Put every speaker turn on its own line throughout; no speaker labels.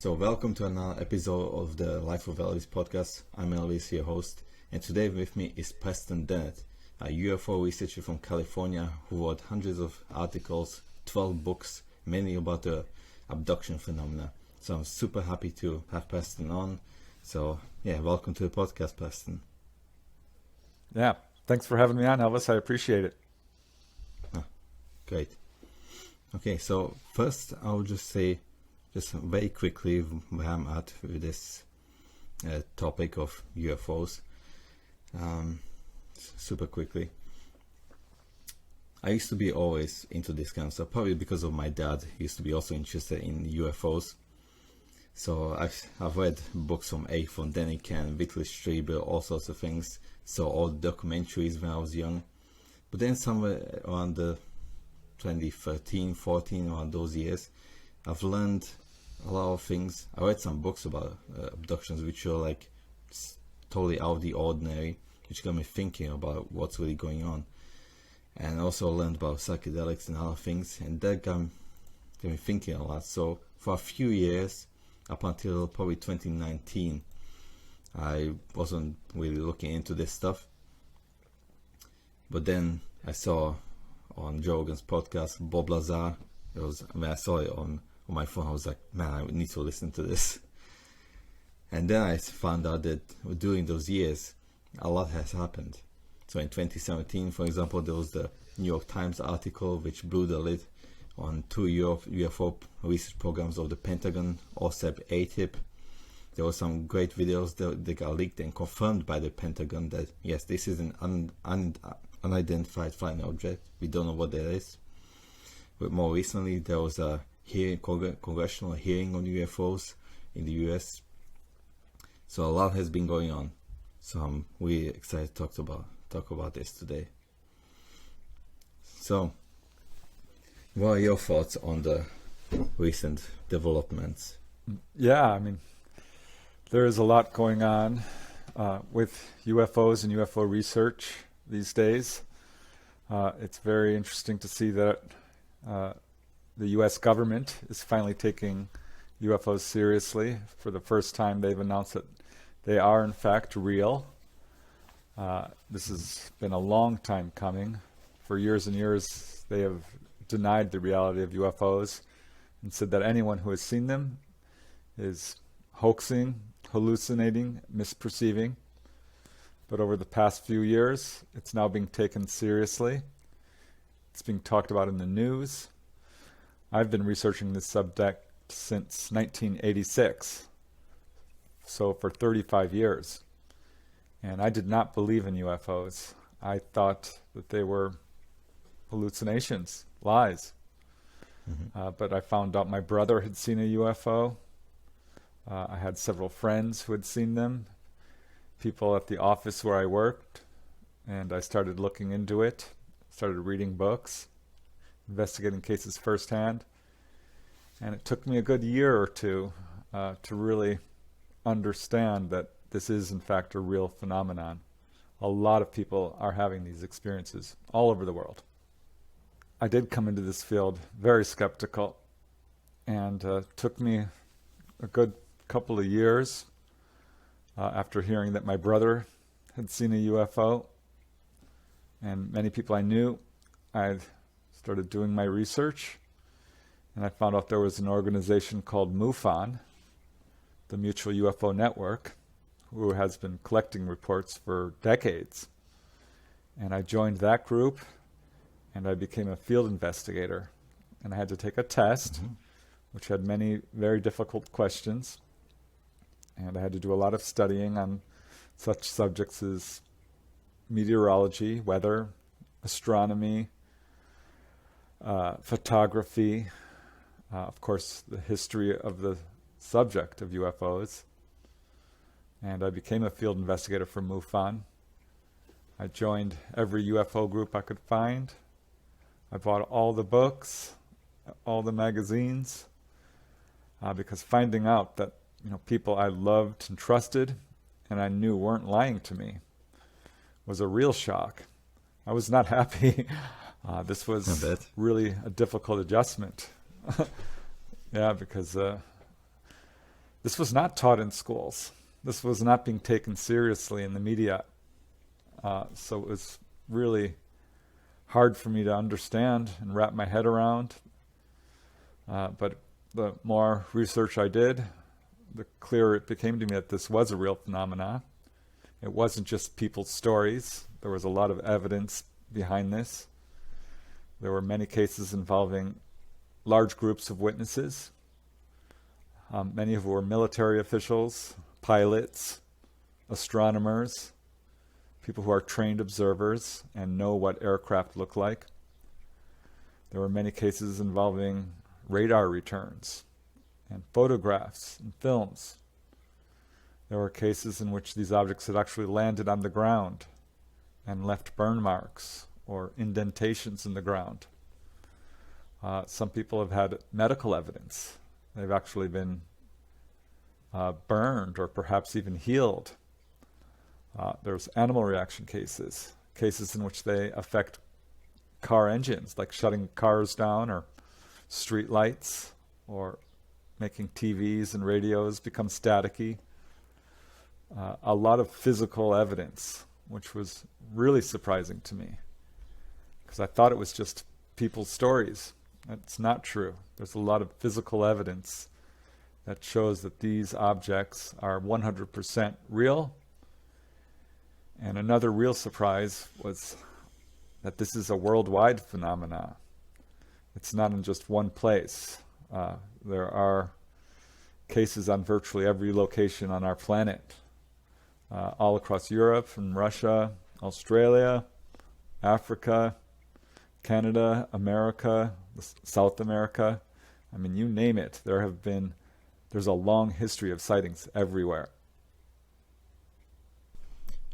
So welcome to another episode of the Life of Elvis podcast. I'm Elvis, your host, and today with me is Preston Dennett, a UFO researcher from California who wrote hundreds of articles, 12 books, mainly about the abduction phenomena. So I'm super happy to have Preston on. So yeah, welcome to the podcast, Preston.
Yeah, thanks for having me on, Elvis. I appreciate it.
Great. Okay, so first I'll just say just very quickly where I'm at with this topic of UFOs. Super quickly. I used to be always into this kind of stuff, probably because of my dad. He used to be also interested in UFOs. So I've read books from A. Dennett, Whitley Strieber, all sorts of things. So all the documentaries when I was young. But then somewhere around the 2013, 14, around those years, I've learned a lot of things. I read some books about abductions which are like totally out of the ordinary, which got me thinking about what's really going on. And also learned about psychedelics and other things, and that got me thinking a lot. So for a few years, up until probably 2019, I wasn't really looking into this stuff. But then I saw on Joe Rogan's podcast, Bob Lazar. When I saw it on my phone, I was like, man, I need to listen to this. And then I found out that during those years, a lot has happened. So in 2017, for example, there was the New York Times article which blew the lid on two UFO research programs of the Pentagon, OSEP, ATIP. There were some great videos that got leaked and confirmed by the Pentagon that yes, this is an unidentified flying object. We don't know what that is. But more recently, there was a congressional hearing on UFOs in the US. So a lot has been going on. So I'm really excited to talk about this today. So, what are your thoughts on the recent developments?
Yeah, I mean, there is a lot going on with UFOs and UFO research these days. It's very interesting to see that the U.S. government is finally taking UFOs seriously. For the first time, they've announced that they are in fact real. This has been a long time coming. For years and years, they have denied the reality of UFOs and said that anyone who has seen them is hoaxing, hallucinating, misperceiving. But over the past few years, it's now being taken seriously. It's being talked about in the news. I've been researching this subject since 1986, so for 35 years. And I did not believe in UFOs. I thought that they were hallucinations, lies. Mm-hmm. But I found out my brother had seen a UFO. I had several friends who had seen them, people at the office where I worked, and I started looking into it, started reading books, investigating cases firsthand. And it took me a good year or two to really understand that this is in fact a real phenomenon. A lot of people are having these experiences all over the world. I did come into this field very skeptical, and took me a good couple of years after hearing that my brother had seen a UFO, and many people I knew. I started doing my research, and I found out there was an organization called MUFON, the Mutual UFO Network, who has been collecting reports for decades. And I joined that group, and I became a field investigator. And I had to take a test, which had many very difficult questions. And I had to do a lot of studying on such subjects as meteorology, weather, astronomy, photography, of course, the history of the subject of UFOs. And I became a field investigator for MUFON. I joined every UFO group I could find. I bought all the books, all the magazines, because finding out that people I loved and trusted and I knew weren't lying to me was a real shock. I was not happy. This was really a difficult adjustment. Yeah, because This was not taught in schools. This was not being taken seriously in the media. So it was really hard for me to understand and wrap my head around. But the more research I did, the clearer it became to me that this was a real phenomena. It wasn't just people's stories. There was a lot of evidence behind this. There were many cases involving large groups of witnesses, many of whom were military officials, pilots, astronomers, people who are trained observers and know what aircraft look like. There were many cases involving radar returns and photographs and films. There were cases in which these objects had actually landed on the ground and left burn marks or indentations in the ground. Some people have had medical evidence. They've actually been burned or perhaps even healed. There's animal reaction cases, cases in which they affect car engines, like shutting cars down or street lights, or making TVs and radios become staticky. A lot of physical evidence, which was really surprising to me, because I thought it was just people's stories. That's not true. There's a lot of physical evidence that shows that these objects are 100% real. And another real surprise was that this is a worldwide phenomena. It's not in just one place. There are cases on virtually every location on our planet, all across Europe and Russia, Australia, Africa, Canada, America, South America. I mean, you name it. There's a long history of sightings everywhere.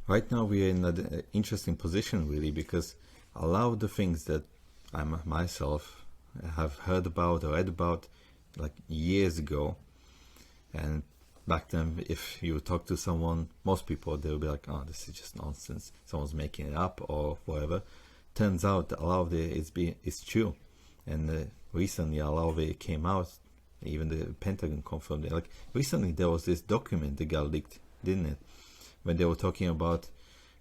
Right now we are in an interesting position, really, because a lot of the things that I myself have heard about or read about like years ago, and back then if you talk to someone, most people, they'll be like, oh, this is just nonsense, someone's making it up or whatever. Turns out that a lot of it is true, and recently a lot of it came out. Even the Pentagon confirmed it. Like recently there was this document that got leaked, didn't it, when they were talking about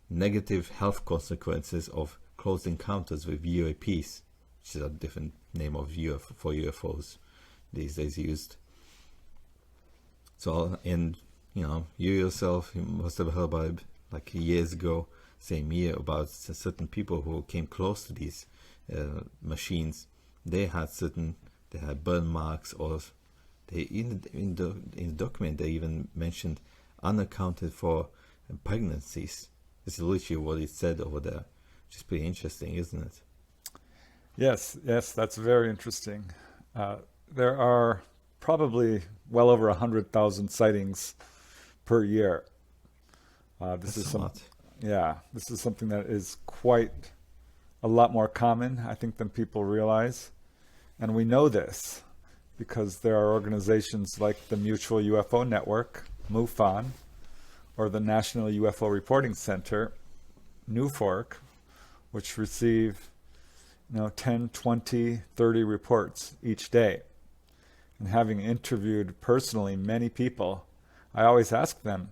negative health consequences of close encounters with UAPs, which is a different name of for UFOs these days used. So, and you know, you yourself, you must have heard about it like years ago, same year, about certain people who came close to these machines. They had burn marks, or they in the document they even mentioned unaccounted for pregnancies. This is literally what it said over there, which is pretty interesting, isn't it?
Yes, that's very interesting. There are probably well over 100,000 sightings per year. This is something that is quite a lot more common, I think, than people realize. And we know this because there are organizations like the Mutual UFO Network, MUFON, or the National UFO Reporting Center, NUFORC, which receive 10, 20, 30 reports each day. And having interviewed personally many people, I always ask them,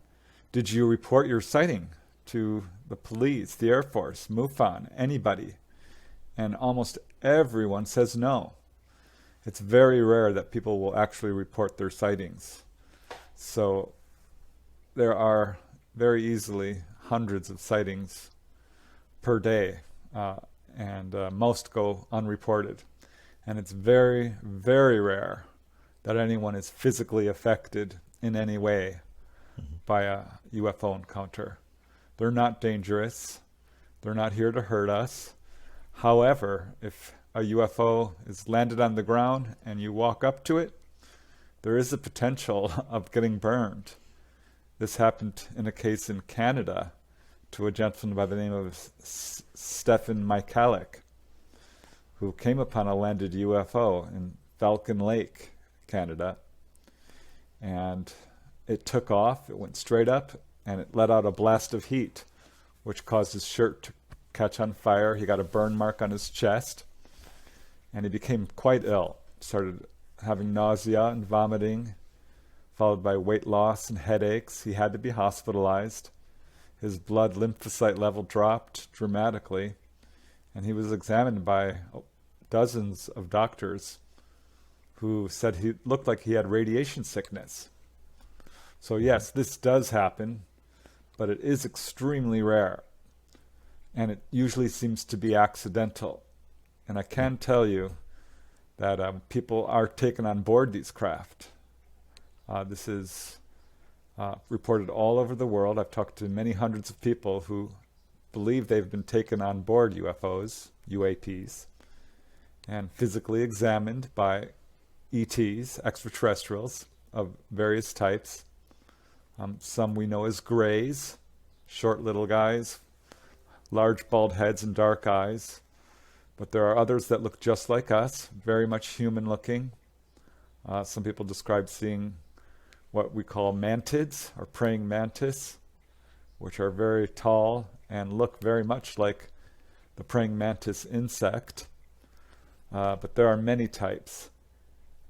did you report your sighting to the police, the Air Force, MUFON, anybody? And almost everyone says no. It's very rare that people will actually report their sightings. So there are very easily hundreds of sightings per day, and most go unreported. And it's very, very rare that anyone is physically affected in any way by a UFO encounter. They're not dangerous. They're not here to hurt us. However, if a UFO is landed on the ground and you walk up to it, there is a potential of getting burned. This happened in a case in Canada to a gentleman by the name of Stephen Michalik, who came upon a landed UFO in Falcon Lake, Canada. And it took off, it went straight up, and it let out a blast of heat, which caused his shirt to catch on fire. He got a burn mark on his chest, and he became quite ill. Started having nausea and vomiting, followed by weight loss and headaches. He had to be hospitalized. His blood lymphocyte level dropped dramatically, and he was examined by dozens of doctors who said he looked like he had radiation sickness. So yes, this does happen, but it is extremely rare, and it usually seems to be accidental. And I can tell you that people are taken on board these craft. This is reported all over the world. I've talked to many hundreds of people who believe they've been taken on board UFOs, UAPs, and physically examined by ETs, extraterrestrials of various types. Some we know as grays, short little guys, large bald heads and dark eyes. But there are others that look just like us, very much human looking. Some people describe seeing what we call mantids, or praying mantis, which are very tall and look very much like the praying mantis insect. But there are many types,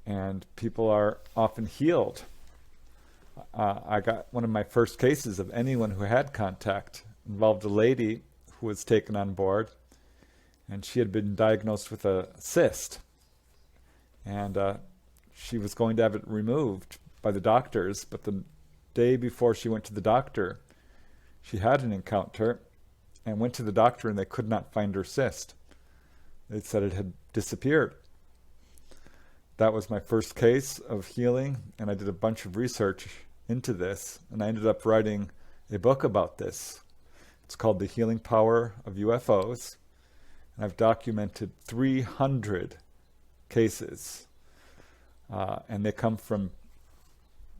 and people are often healed. I got one of my first cases of anyone who had contact involved a lady who was taken on board, and she had been diagnosed with a cyst, and she was going to have it removed by the doctors, but the day before she went to the doctor, she had an encounter and went to the doctor, and they could not find her cyst. They said it had disappeared. That was my first case of healing, and I did a bunch of research into this, and I ended up writing a book about this. It's called The Healing Power of UFOs, and I've documented 300 cases, and they come from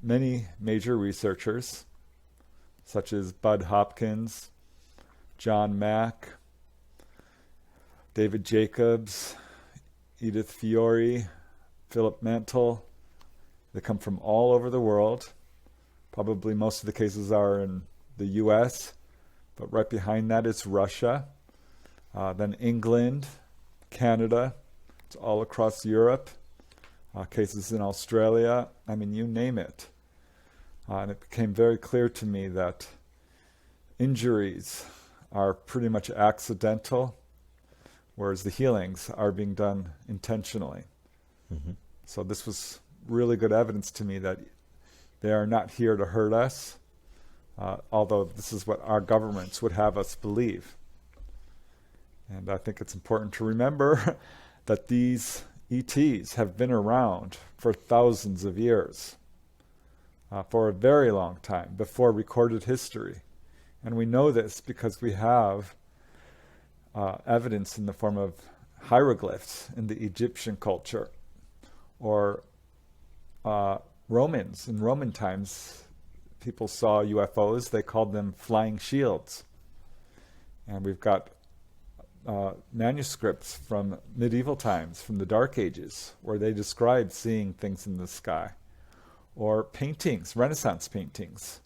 many major researchers, such as Bud Hopkins, John Mack, David Jacobs, Edith Fiore, Philip Mantle. They come from all over the world. Probably most of the cases are in the US, but right behind that is Russia, then England, Canada, it's all across Europe, cases in Australia, I mean, you name it. And it became very clear to me that injuries are pretty much accidental, whereas the healings are being done intentionally. Mm-hmm. So this was really good evidence to me that they are not here to hurt us, although this is what our governments would have us believe. And I think it's important to remember that these ETs have been around for thousands of years, for a very long time, before recorded history. And we know this because we have evidence in the form of hieroglyphs in the Egyptian culture, or Romans. In Roman times, people saw UFOs, they called them flying shields. And we've got manuscripts from medieval times, from the Dark Ages, where they describe seeing things in the sky. Or paintings, Renaissance paintings,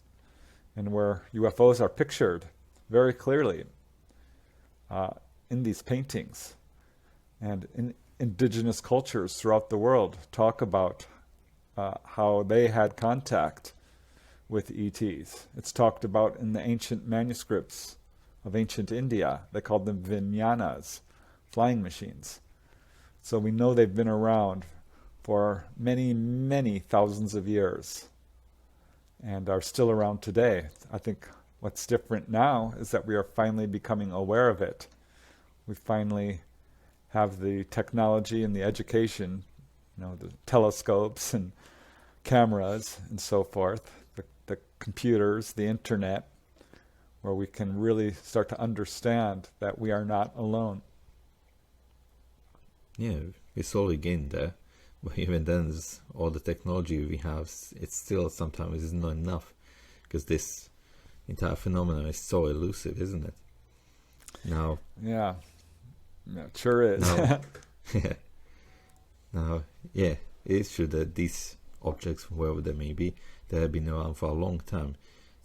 and where UFOs are pictured very clearly in these paintings. And indigenous cultures throughout the world talk about how they had contact with ETs. It's talked about in the ancient manuscripts of ancient India. They called them vinyanas, flying machines. So we know they've been around for many, many thousands of years and are still around today. I think what's different now is that we are finally becoming aware of it. We finally have the technology and the education, the telescopes and cameras and so forth, the computers, the internet, where we can really start to understand that we are not alone.
Yeah, we slowly gained there, but even then, all the technology we have, it's still sometimes is not enough, because this entire phenomenon is so elusive, isn't it? Now,
yeah, it sure is.
Now, yeah, it is true that these objects, wherever they may be, they have been around for a long time.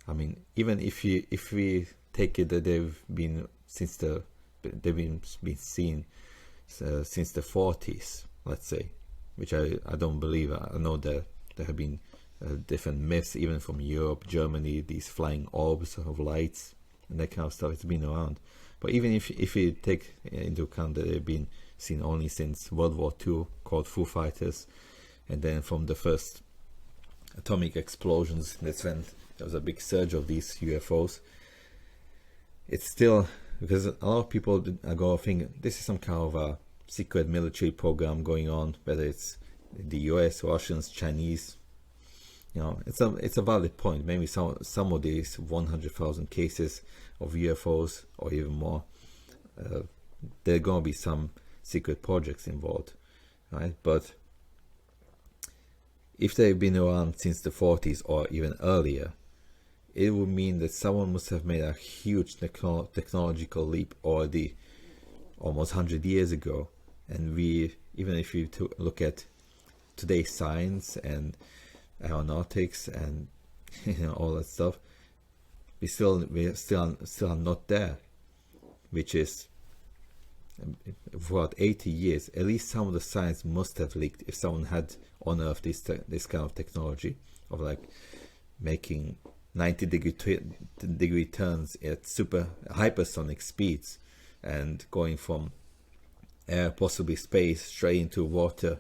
I mean, even if we take it that they've been seen since the 40s, let's say, which I don't believe. I know that there have been different myths, even from Europe, Germany, these flying orbs of lights and that kind of stuff. It's been around. But even if you take into account that they've been seen only since World War II, called Foo Fighters, and then from the first atomic explosions, that's when there was a big surge of these UFOs. It's still, because a lot of people are going to think this is some kind of a secret military program going on, whether it's the US, Russians, Chinese. You know, it's a valid point. Maybe some of these 100,000 cases of UFOs, or even more, there are going to be some secret projects involved, right? But if they've been around since the 40s or even earlier, it would mean that someone must have made a huge technological leap already almost 100 years ago. And we, even if you look at today's science and aeronautics and all that stuff, we still are not there, which is for about 80 years. At least some of the science must have leaked if someone had unearthed this kind of technology of like making 90-degree turns at super hypersonic speeds and going from air, possibly space, straight into water.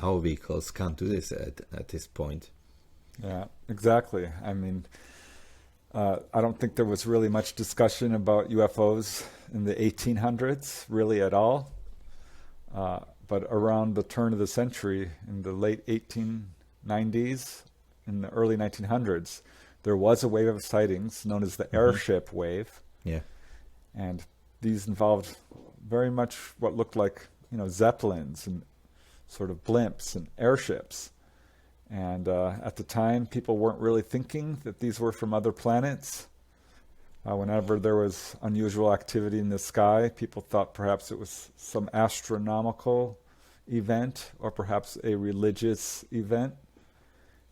Our vehicles can't do this at this point.
Yeah, exactly. I mean, I don't think there was really much discussion about UFOs in the 1800s, really at all. But around the turn of the century, in the late 1890s, in the early 1900s, there was a wave of sightings known as the airship wave.
Yeah.
And these involved very much what looked like, Zeppelins and sort of blimps and airships. And at the time, people weren't really thinking that these were from other planets. Whenever there was unusual activity in the sky, people thought perhaps it was some astronomical event or perhaps a religious event,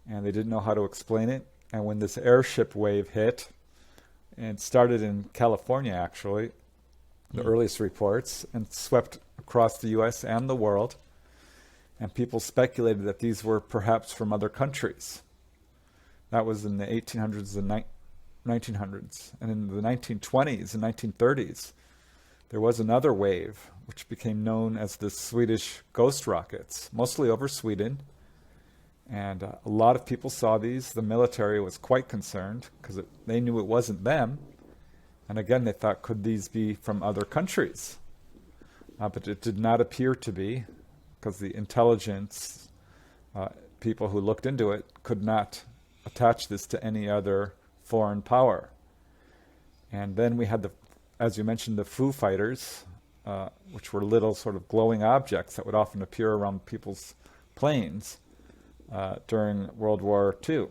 and they didn't know how to explain it. And when this airship wave hit, and started in California actually, the earliest reports, and swept across the US and the world, and people speculated that these were perhaps from other countries. That was in the 1800s and 1900s. And in the 1920s and 1930s, there was another wave, which became known as the Swedish ghost rockets, mostly over Sweden. And a lot of people saw these. The military was quite concerned because they knew it wasn't them. And again, they thought, could these be from other countries? But it did not appear to be, because the intelligence people who looked into it could not attach this to any other foreign power. And then we had as you mentioned, the Foo Fighters, which were little sort of glowing objects that would often appear around people's planes during World War II.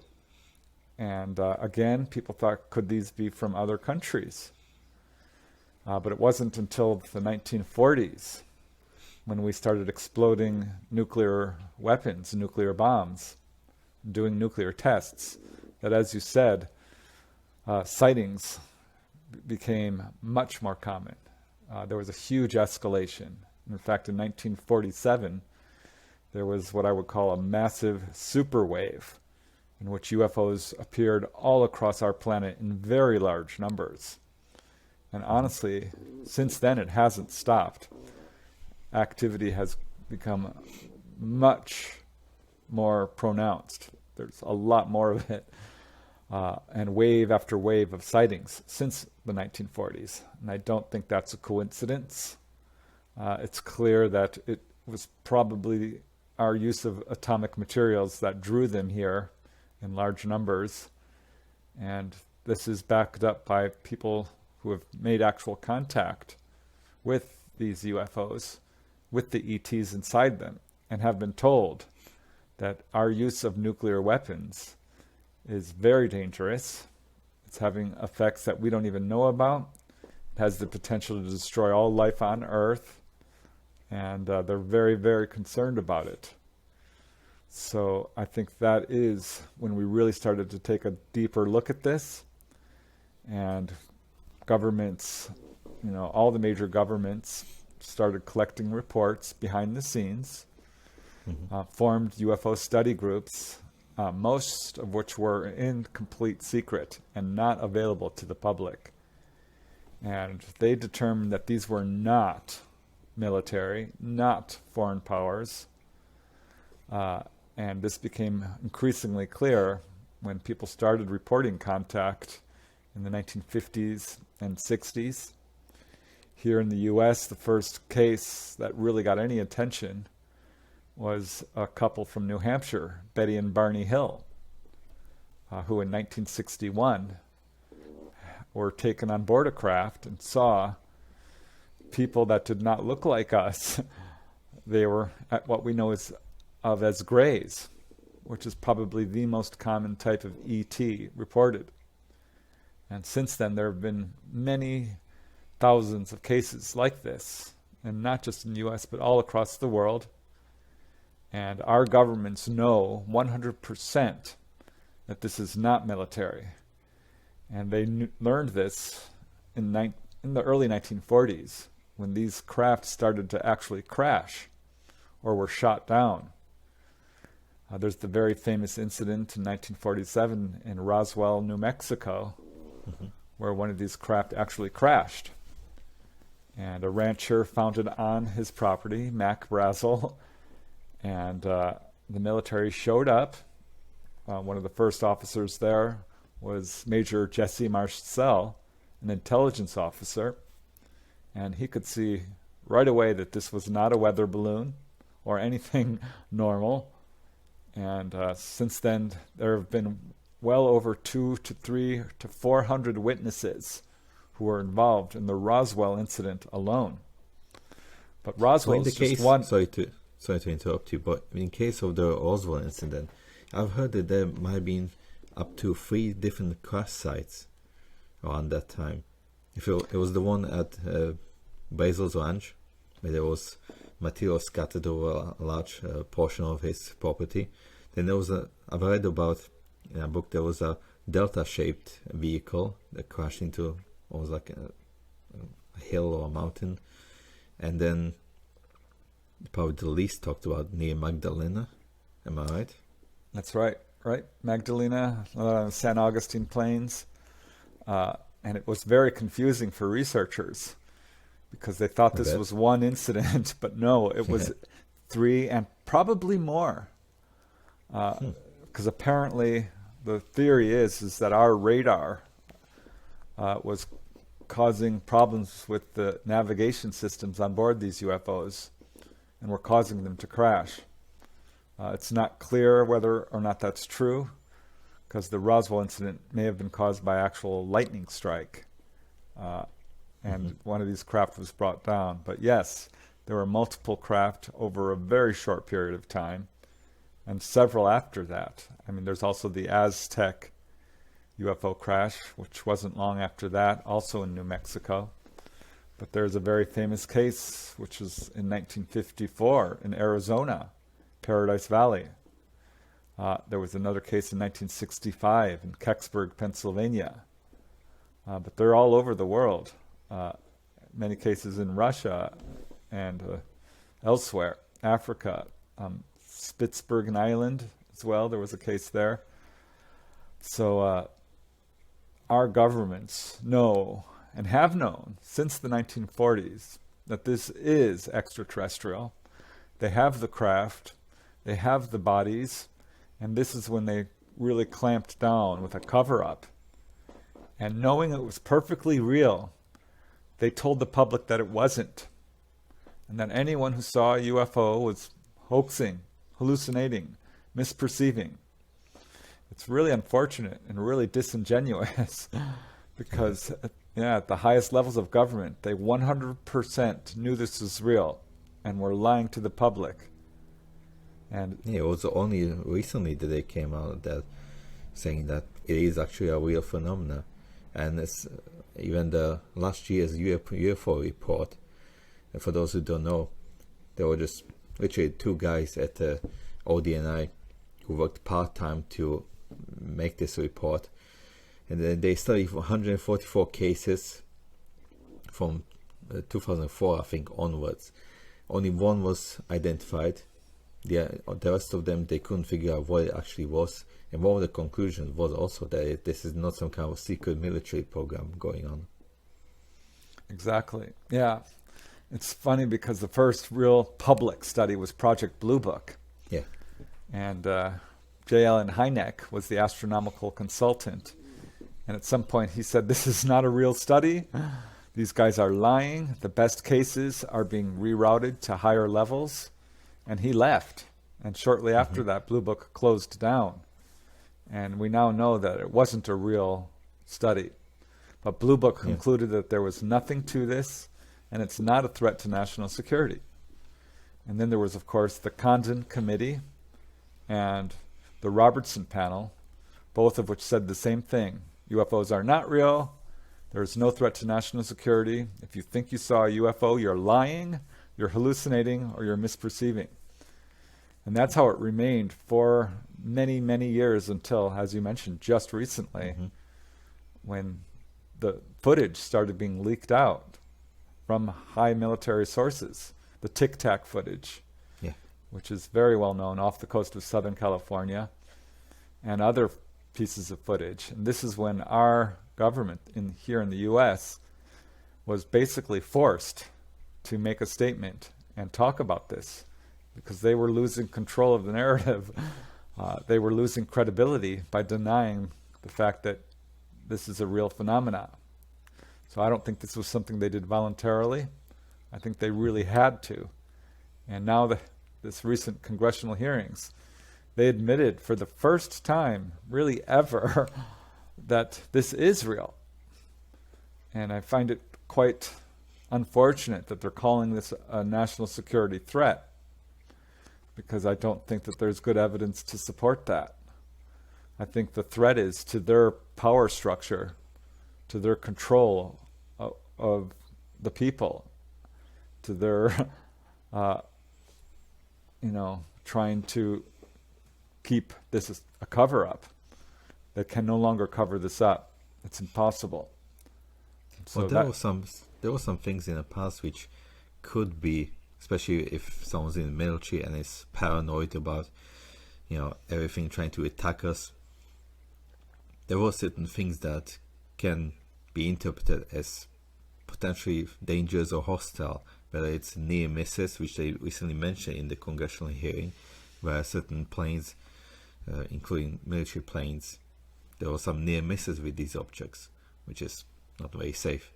And again, people thought, could these be from other countries? But it wasn't until the 1940s when we started exploding nuclear weapons, nuclear bombs, doing nuclear tests, that, as you said, sightings became much more common. There was a huge escalation. In fact, in 1947, there was what I would call a massive superwave in which UFOs appeared all across our planet in very large numbers. And honestly, since then it hasn't stopped. Activity has become much more pronounced. There's a lot more of it. And wave after wave of sightings since the 1940s. And I don't think that's a coincidence. It's clear that it was probably our use of atomic materials that drew them here in large numbers. And this is backed up by people who have made actual contact with these UFOs, with the ETs inside them, and have been told that our use of nuclear weapons is very dangerous. It's having effects that we don't even know about. It has the potential to destroy all life on Earth, and they're very, very concerned about it. So I think that is when we really started to take a deeper look at this, and governments, all the major governments started collecting reports behind the scenes, formed UFO study groups, most of which were in complete secret and not available to the public. And they determined that these were not military, not foreign powers. And this became increasingly clear when people started reporting contact in the 1950s and 60s. Here in the US, the first case that really got any attention was a couple from New Hampshire, Betty and Barney Hill, who in 1961 were taken on board a craft and saw people that did not look like us. They were at what we know as grays, which is probably the most common type of ET reported. And since then, there have been many thousands of cases like this, and not just in the US, but all across the world. And our governments know 100% that this is not military. And they learned this in the early 1940s, when these craft started to actually crash or were shot down. There's the very famous incident in 1947 in Roswell, New Mexico, where one of these craft actually crashed. And a rancher found it on his property, Mac Brazel, and the military showed up. One of the first officers there was Major Jesse Marcel, an intelligence officer, and he could see right away that this was not a weather balloon or anything normal. And since then, there have been well over 200 to 300 to 400 witnesses who were involved in the Roswell incident alone. But Roswell is just one.
Sorry to interrupt you, but in case of the Roswell incident, I've heard that there might have been up to 3 different crash sites around that time. If it was the one at Basil's Ranch, where there was material scattered over a large portion of his property. Then there was I've read about in a book, there was a delta-shaped vehicle that crashed into what was like a hill or a mountain. And then probably the least talked about near Magdalena. Am I right?
That's right. Magdalena, San Augustine Plains. And it was very confusing for researchers because they thought this was one incident, but no, it was 3 and probably more. Because apparently the theory is that our radar was causing problems with the navigation systems on board these UFOs and were causing them to crash. It's not clear whether or not that's true, because the Roswell incident may have been caused by actual lightning strike, and one of these craft was brought down. But yes, there were multiple craft over a very short period of time, and several after that. I mean, there's also the Aztec UFO crash, which wasn't long after that, also in New Mexico. But there's a very famous case, which was in 1954 in Arizona, Paradise Valley. There was another case in 1965 in Kecksburg, Pennsylvania. But they're all over the world. Many cases in Russia and elsewhere, Africa, Spitsbergen Island as well. There was a case there. So our governments know and have known since the 1940s that this is extraterrestrial. They have the craft, they have the bodies, and this is when they really clamped down with a cover-up. And knowing it was perfectly real, they told the public that it wasn't, and that anyone who saw a UFO was hoaxing, hallucinating, misperceiving. It's really unfortunate and really disingenuous because at the highest levels of government, they 100% knew this was real and were lying to the public. And
it was only recently that they came out that saying that it is actually a real phenomena. And it's even the last year's UFO report, and for those who don't know, there were just literally 2 guys at the ODNI who worked part-time to make this report, and then they studied 144 cases from 2004, I think, onwards. Only one was identified. the rest of them, they couldn't figure out what it actually was. And one of the conclusions was also that this is not some kind of secret military program going on.
Exactly. Yeah. It's funny because the first real public study was Project Blue Book.
Yeah.
And J. Allen Hynek was the astronomical consultant. And at some point he said, this is not a real study. These guys are lying. The best cases are being rerouted to higher levels. And he left. And shortly after that, Blue Book closed down. And we now know that it wasn't a real study. But Blue Book concluded that there was nothing to this, and it's not a threat to national security. And then there was, of course, the Condon Committee and the Robertson Panel, both of which said the same thing. UFOs are not real. There is no threat to national security. If you think you saw a UFO, you're lying, you're hallucinating, or you're misperceiving. And that's how it remained for many, many years until, as you mentioned, just recently, when the footage started being leaked out from high military sources, the Tic Tac footage, which is very well known off the coast of Southern California, and other pieces of footage. And this is when our government here in the U.S. was basically forced to make a statement and talk about this, because they were losing control of the narrative. They were losing credibility by denying the fact that this is a real phenomenon. So I don't think this was something they did voluntarily. I think they really had to. And now this recent congressional hearings, they admitted for the first time, really ever, that this is real. And I find it quite unfortunate that they're calling this a national security threat, because I don't think that there's good evidence to support that. I think the threat is to their power structure, to their control of the people, to their, trying to keep this a cover-up. They can no longer cover this up. It's impossible. So
well, there were some things in the past which could be, especially if someone's in the military and is paranoid about, everything trying to attack us. There were certain things that can be interpreted as potentially dangerous or hostile, whether it's near misses, which they recently mentioned in the congressional hearing, where certain planes, including military planes, there were some near misses with these objects, which is not very safe.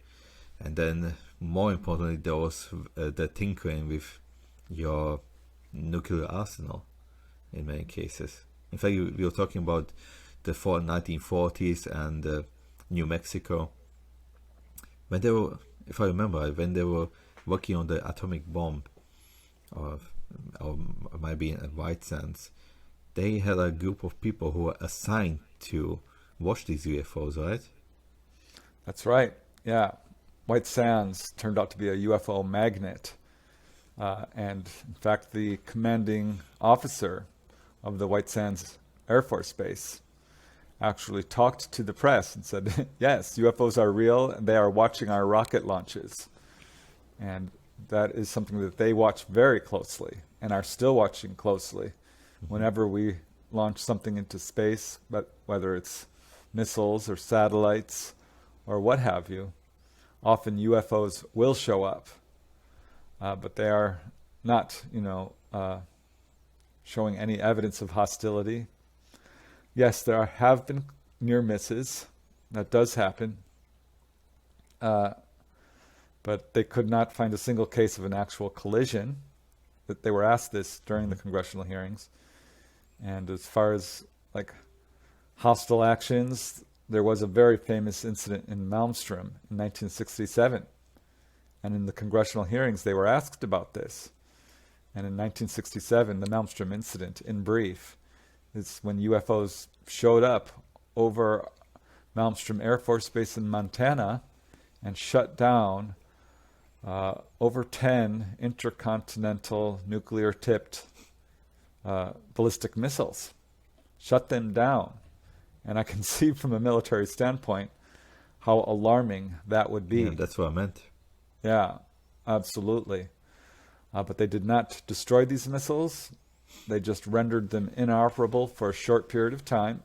And then, more importantly, there was the tinkering with your nuclear arsenal in many cases. In fact, we were talking about the 1940s and New Mexico. When they were, if I remember, when they were working on the atomic bomb, or it might be at White Sands, they had a group of people who were assigned to watch these UFOs, right?
That's right, yeah. White Sands turned out to be a UFO magnet. And in fact, the commanding officer of the White Sands Air Force Base actually talked to the press and said, yes, UFOs are real and they are watching our rocket launches. And that is something that they watch very closely and are still watching closely whenever we launch something into space, but whether it's missiles or satellites or what have you. Often UFOs will show up, but they are not, showing any evidence of hostility. Yes, there have been near misses. That does happen. But they could not find a single case of an actual collision. That they were asked this during the congressional hearings. And as far as hostile actions, there was a very famous incident in Malmstrom in 1967. And in the congressional hearings, they were asked about this. And in 1967, the Malmstrom incident, in brief, is when UFOs showed up over Malmstrom Air Force Base in Montana and shut down over 10 intercontinental nuclear-tipped ballistic missiles. Shut them down. And I can see from a military standpoint how alarming that would be.
Yeah, that's what I meant.
Yeah, absolutely. But they did not destroy these missiles. They just rendered them inoperable for a short period of time.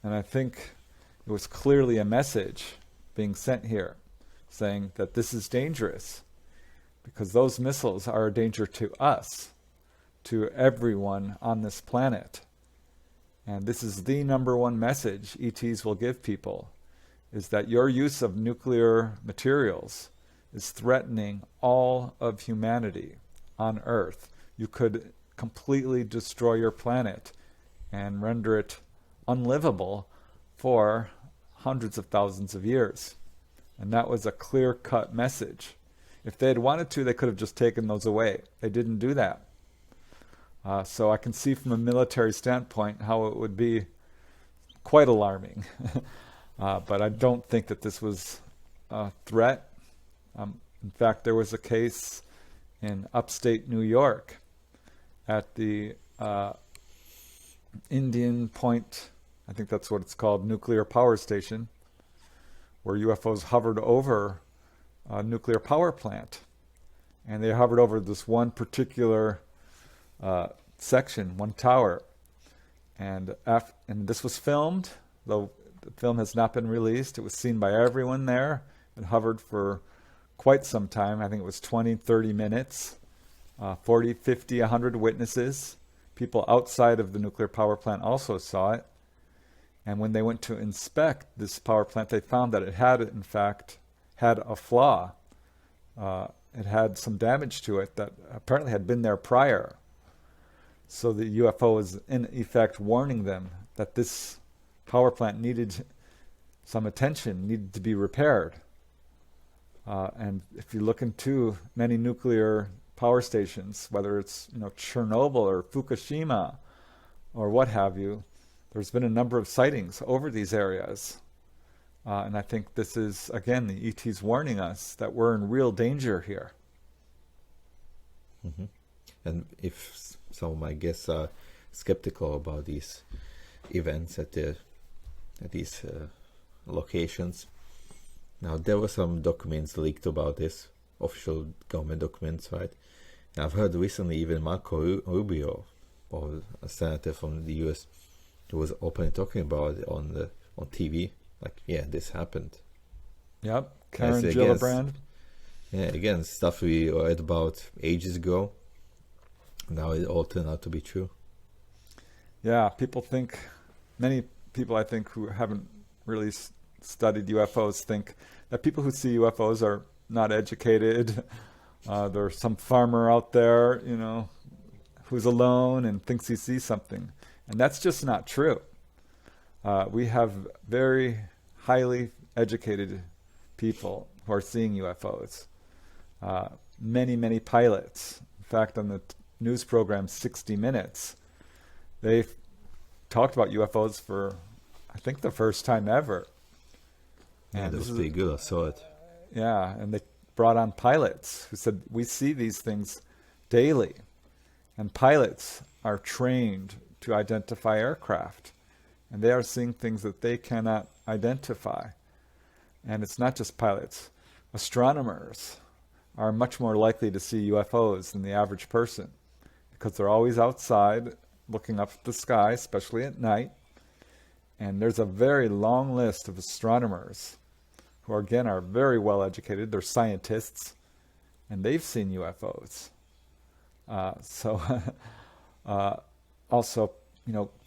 And I think it was clearly a message being sent here saying that this is dangerous because those missiles are a danger to us, to everyone on this planet. And this is the number one message ETs will give people, is that your use of nuclear materials is threatening all of humanity on Earth. You could completely destroy your planet and render it unlivable for hundreds of thousands of years. And that was a clear-cut message. If they had wanted to, they could have just taken those away. They didn't do that. So I can see from a military standpoint how it would be quite alarming. But I don't think that this was a threat. In fact, there was a case in upstate New York at the Indian Point, I think that's what it's called, nuclear power station, where UFOs hovered over a nuclear power plant. And they hovered over this one particular section, one tower. And this was filmed, though the film has not been released. It was seen by everyone there. It hovered for quite some time. I think it was 20, 30 minutes, 40, 50, 100 witnesses. People outside of the nuclear power plant also saw it. And when they went to inspect this power plant, they found that it had, in fact, had a flaw. It had some damage to it that apparently had been there prior. So the UFO was, in effect, warning them that this power plant needed some attention, needed to be repaired. And if you look into many nuclear power stations, whether it's Chernobyl or Fukushima or what have you, there's been a number of sightings over these areas. And I think this is, again, the ETs warning us that we're in real danger here.
Mm-hmm. And if some of my guests are skeptical about these events at these locations, now there were some documents leaked about this, official government documents, right? And I've heard recently even Marco Rubio, or a senator from the US, who was openly talking about it on TV. Like, yeah, this happened.
Yep, Karen Gillibrand.
Yeah, again, stuff we read about ages ago. Now it all turned out to be true.
Yeah, many people I think who haven't really studied UFOs think that people who see UFOs are not educated. There's some farmer out there, who's alone and thinks he sees something. And that's just not true. We have very highly educated people who are seeing UFOs. Many, many pilots. In fact, on the news program 60 Minutes, they talked about UFOs for, I think, the first time ever.
Yeah, that was pretty good. I saw it.
Yeah, and they brought on pilots who said, we see these things daily. And pilots are trained to identify aircraft. And they are seeing things that they cannot identify. And it's not just pilots. Astronomers are much more likely to see UFOs than the average person because they're always outside looking up at the sky, especially at night. And there's a very long list of astronomers who, again, are very well educated. They're scientists, and they've seen UFOs. Also,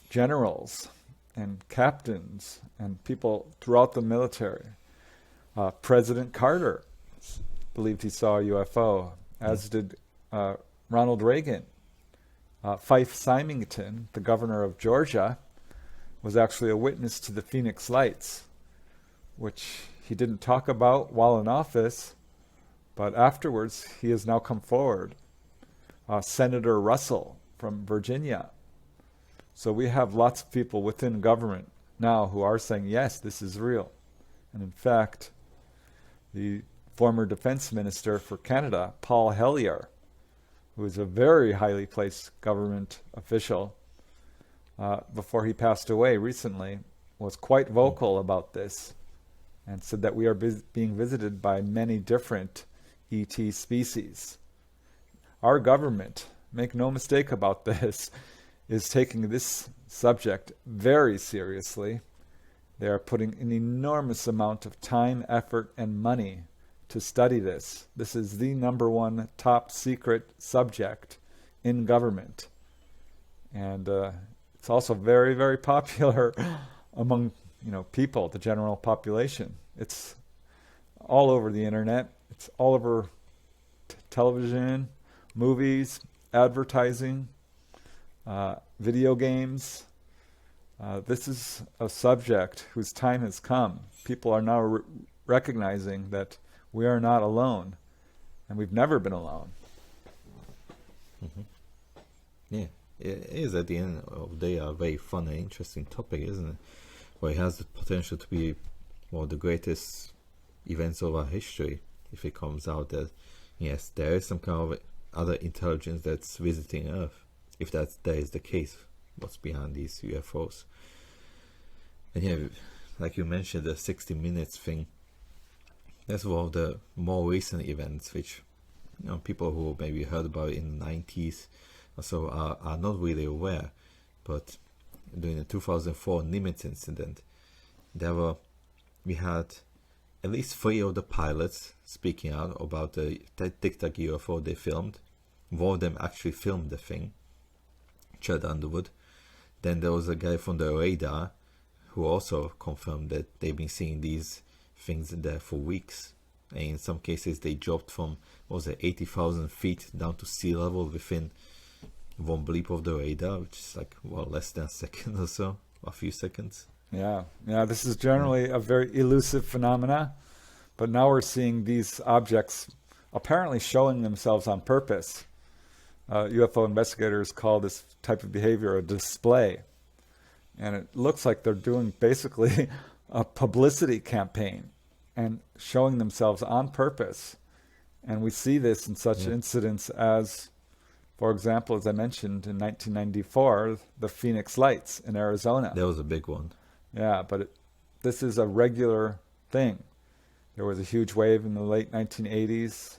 generals and captains and people throughout the military. President Carter believed he saw a UFO, as did Ronald Reagan. Fife Symington, the governor of Georgia, was actually a witness to the Phoenix Lights, which he didn't talk about while in office, but afterwards he has now come forward. Senator Russell from Virginia. So we have lots of people within government now who are saying, yes, this is real. And in fact, the former defense minister for Canada, Paul Hellyer, who is a very highly placed government official, before he passed away recently, was quite vocal about this and said that we are being visited by many different ET species. Our government make no mistake about this, is taking this subject very seriously. They are putting an enormous amount of time, effort, and money to study this. This is the #1 top secret subject in government. And it's also very, very popular among people, the general population. It's all over the internet. It's all over television, movies, advertising, video games. This is a subject whose time has come. People are now recognizing that we are not alone, and we've never been alone.
Mm-hmm. Yeah, it is at the end of the day a very fun and interesting topic, isn't it? Well, it has the potential to be one of the greatest events of our history if it comes out that, yes, there is some kind of other intelligence that's visiting Earth. If that is the case, what's behind these UFOs? And yeah, like you mentioned, the 60 Minutes thing, that's one of the more recent events which people who maybe heard about it in the 90s or so are not really aware. But during the 2004 Nimitz incident, we had at least 3 of the pilots speaking out about the Tic Tac UFO they filmed. One of them actually filmed the thing, Chad Underwood. Then there was a guy from the radar who also confirmed that they've been seeing these things there for weeks. And in some cases they dropped from 80,000 feet down to sea level within one bleep of the radar, which is like less than a second or so, a few seconds.
Yeah, this is generally a very elusive phenomena, but now we're seeing these objects apparently showing themselves on purpose. UFO investigators call this type of behavior a display. And it looks like they're doing basically a publicity campaign and showing themselves on purpose. And we see this in such incidents as, for example, as I mentioned, in 1994, the Phoenix Lights in Arizona.
That was a big one.
Yeah, but this is a regular thing. There was a huge wave in the late 1980s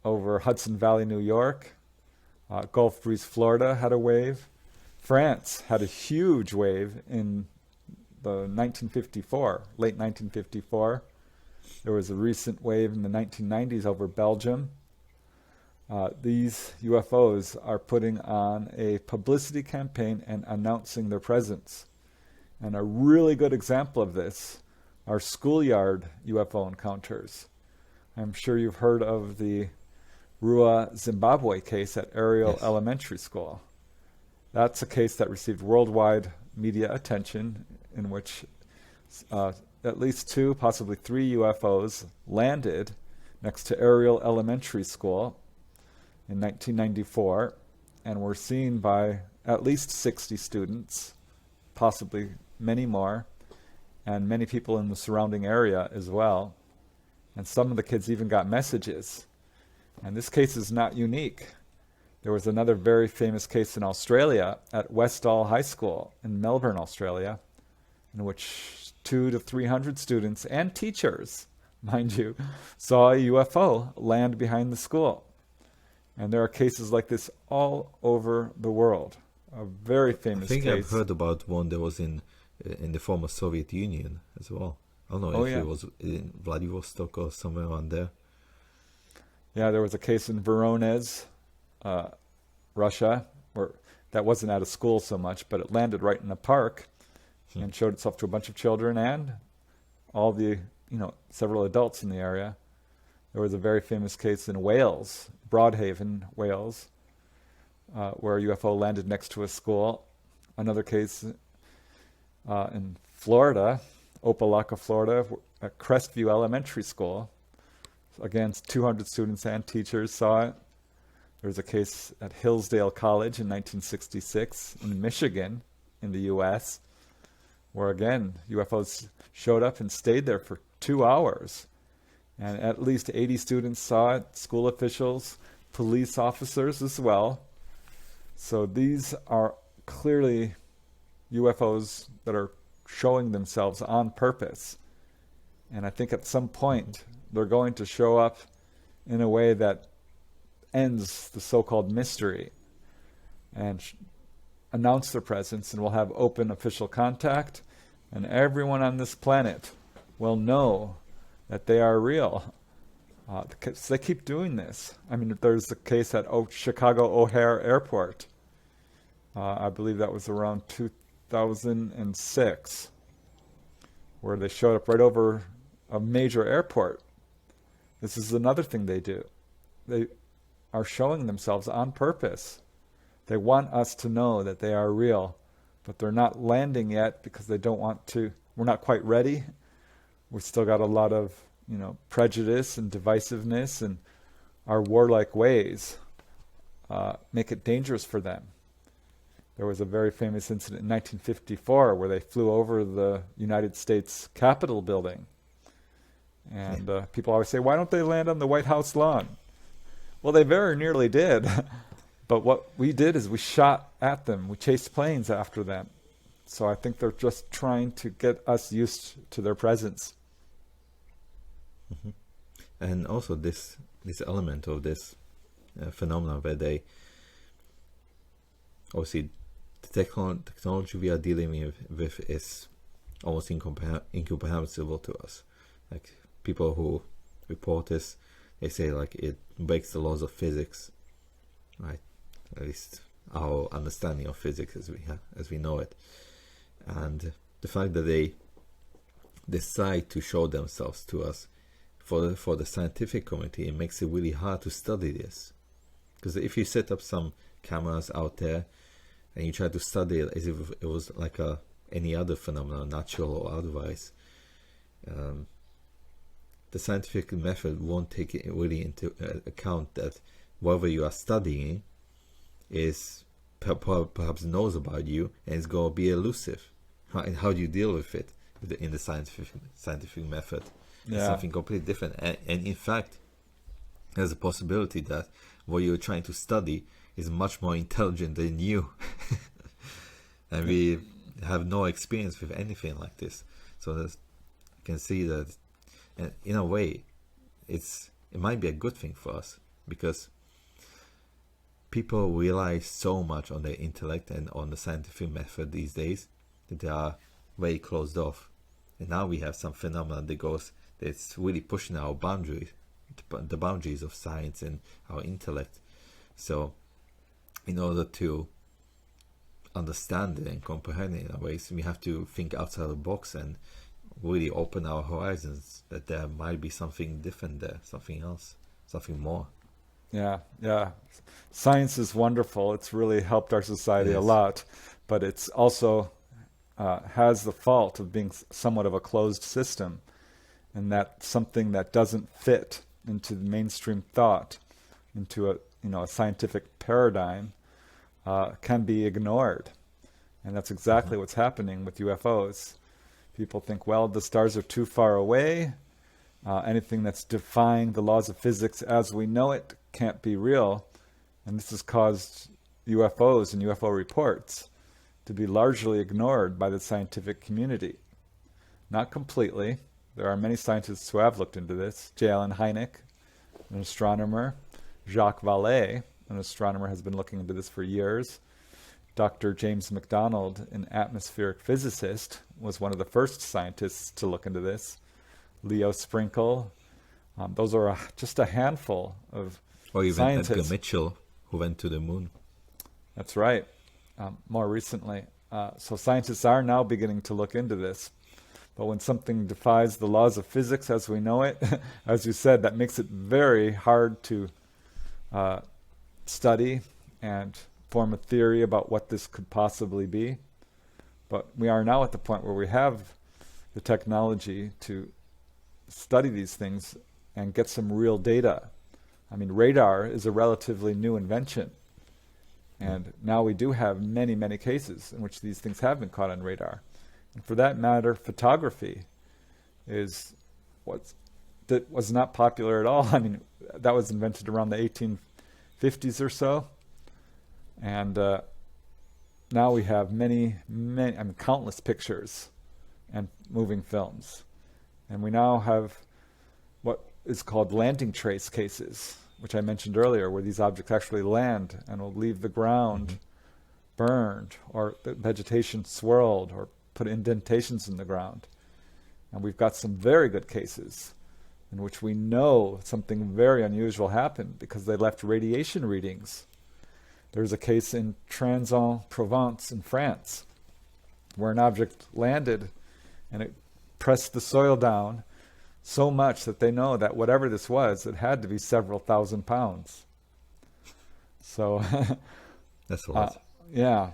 over Hudson Valley, New York. Gulf Breeze, Florida had a wave. France had a huge wave in the late 1954. There was a recent wave in the 1990s over Belgium. These UFOs are putting on a publicity campaign and announcing their presence. And a really good example of this are schoolyard UFO encounters. I'm sure you've heard of the Rua, Zimbabwe case at Ariel Elementary School. That's a case that received worldwide media attention, in which at least 2, possibly 3 UFOs landed next to Ariel Elementary School in 1994 and were seen by at least 60 students, possibly many more, and many people in the surrounding area as well. And some of the kids even got messages. And this case is not unique. There was another very famous case in Australia at Westall High School in Melbourne, Australia, in which 200 to 300 students and teachers, mind you, saw a UFO land behind the school. And there are cases like this all over the world. A very famous case.
I think I've heard about one that was in the former Soviet Union as well. I don't know if it was in Vladivostok or somewhere around there.
Yeah, there was a case in Voronezh, Russia, where that wasn't at a school so much, but it landed right in a park and showed itself to a bunch of children and all the, several adults in the area. There was a very famous case in Wales, Broadhaven, Wales, where a UFO landed next to a school. Another case in Florida, Opelika, Florida, at Crestview Elementary School. Again, 200 students and teachers saw it. There was a case at Hillsdale College in 1966 in Michigan, in the U.S., where again, UFOs showed up and stayed there for 2 hours. And at least 80 students saw it, school officials, police officers as well. So these are clearly UFOs that are showing themselves on purpose. And I think at some point they're going to show up in a way that ends the so-called mystery and announce their presence, and we'll have open official contact, and everyone on this planet will know that they are real. They keep doing this. I mean, there's the case at Chicago O'Hare Airport. I believe that was around 2006, where they showed up right over a major airport. This is another thing they do. They are showing themselves on purpose. They want us to know that they are real, but they're not landing yet because they don't want to. We're not quite ready. We've still got a lot of, prejudice and divisiveness, and our warlike ways make it dangerous for them. There was a very famous incident in 1954 where they flew over the United States Capitol building. And people always say, why don't they land on the White House lawn? Well, they very nearly did. But what we did is we shot at them. We chased planes after them. So I think they're just trying to get us used to their presence.
Mm-hmm. And also this element of this phenomenon where they, obviously, the technology we are dealing with is almost incomprehensible to us. Like, people who report this, they say like it breaks the laws of physics, right? At least our understanding of physics as we know it. And the fact that they decide to show themselves to us for the scientific community, it makes it really hard to study this. Because if you set up some cameras out there and you try to study it as if it was like any other phenomenon, natural or otherwise, the scientific method won't take it really into account that whatever you are studying is perhaps knows about you and it's going to be elusive. And how do you deal with it in the scientific method?
Yeah.
It's something completely different. And in fact, there's a possibility that what you're trying to study is much more intelligent than you. And we have no experience with anything like this. So you can see that, in a way, it might be a good thing for us, because people rely so much on their intellect and on the scientific method these days that they are very closed off. And now we have some phenomenon that's really pushing our boundaries, the boundaries of science and our intellect. So in order to understand it and comprehend it in a way, we have to think outside the box and really open our horizons, that there might be something different there, something else, something more.
Yeah. Science is wonderful. It's really helped our society a lot, but it's also has the fault of being somewhat of a closed system, and that something that doesn't fit into the mainstream thought, into a scientific paradigm, can be ignored. And that's exactly what's happening with UFOs. People think, well, the stars are too far away. Anything that's defying the laws of physics as we know it can't be real. And this has caused UFOs and UFO reports to be largely ignored by the scientific community. Not completely. There are many scientists who have looked into this. J. Allen Hynek, an astronomer. Jacques Vallée, an astronomer, has been looking into this for years. Dr. James McDonald, an atmospheric physicist, was one of the first scientists to look into this. Leo Sprinkle. Those are just a handful of
or even
scientists.
Edgar Mitchell, who went to the moon.
That's right. More recently. So scientists are now beginning to look into this. But when something defies the laws of physics as we know it, as you said, that makes it very hard to study and form a theory about what this could possibly be. But we are now at the point where we have the technology to study these things and get some real data. I mean, radar is a relatively new invention. And now we do have many, many cases in which these things have been caught on radar. And for that matter, photography is that was not popular at all. I mean, that was invented around the 1850s or so. And now we have many, countless pictures and moving films. And we now have what is called landing trace cases. which I mentioned earlier, where these objects actually land and will leave the ground burned, or the vegetation swirled, or put indentations in the ground. And we've got some very good cases in which we know something very unusual happened because they left radiation readings. There's a case in Aix-en-Provence in France where an object landed and it pressed the soil down so much that they know that whatever this was, it had to be several thousand pounds. So
that's a lot.
Yeah.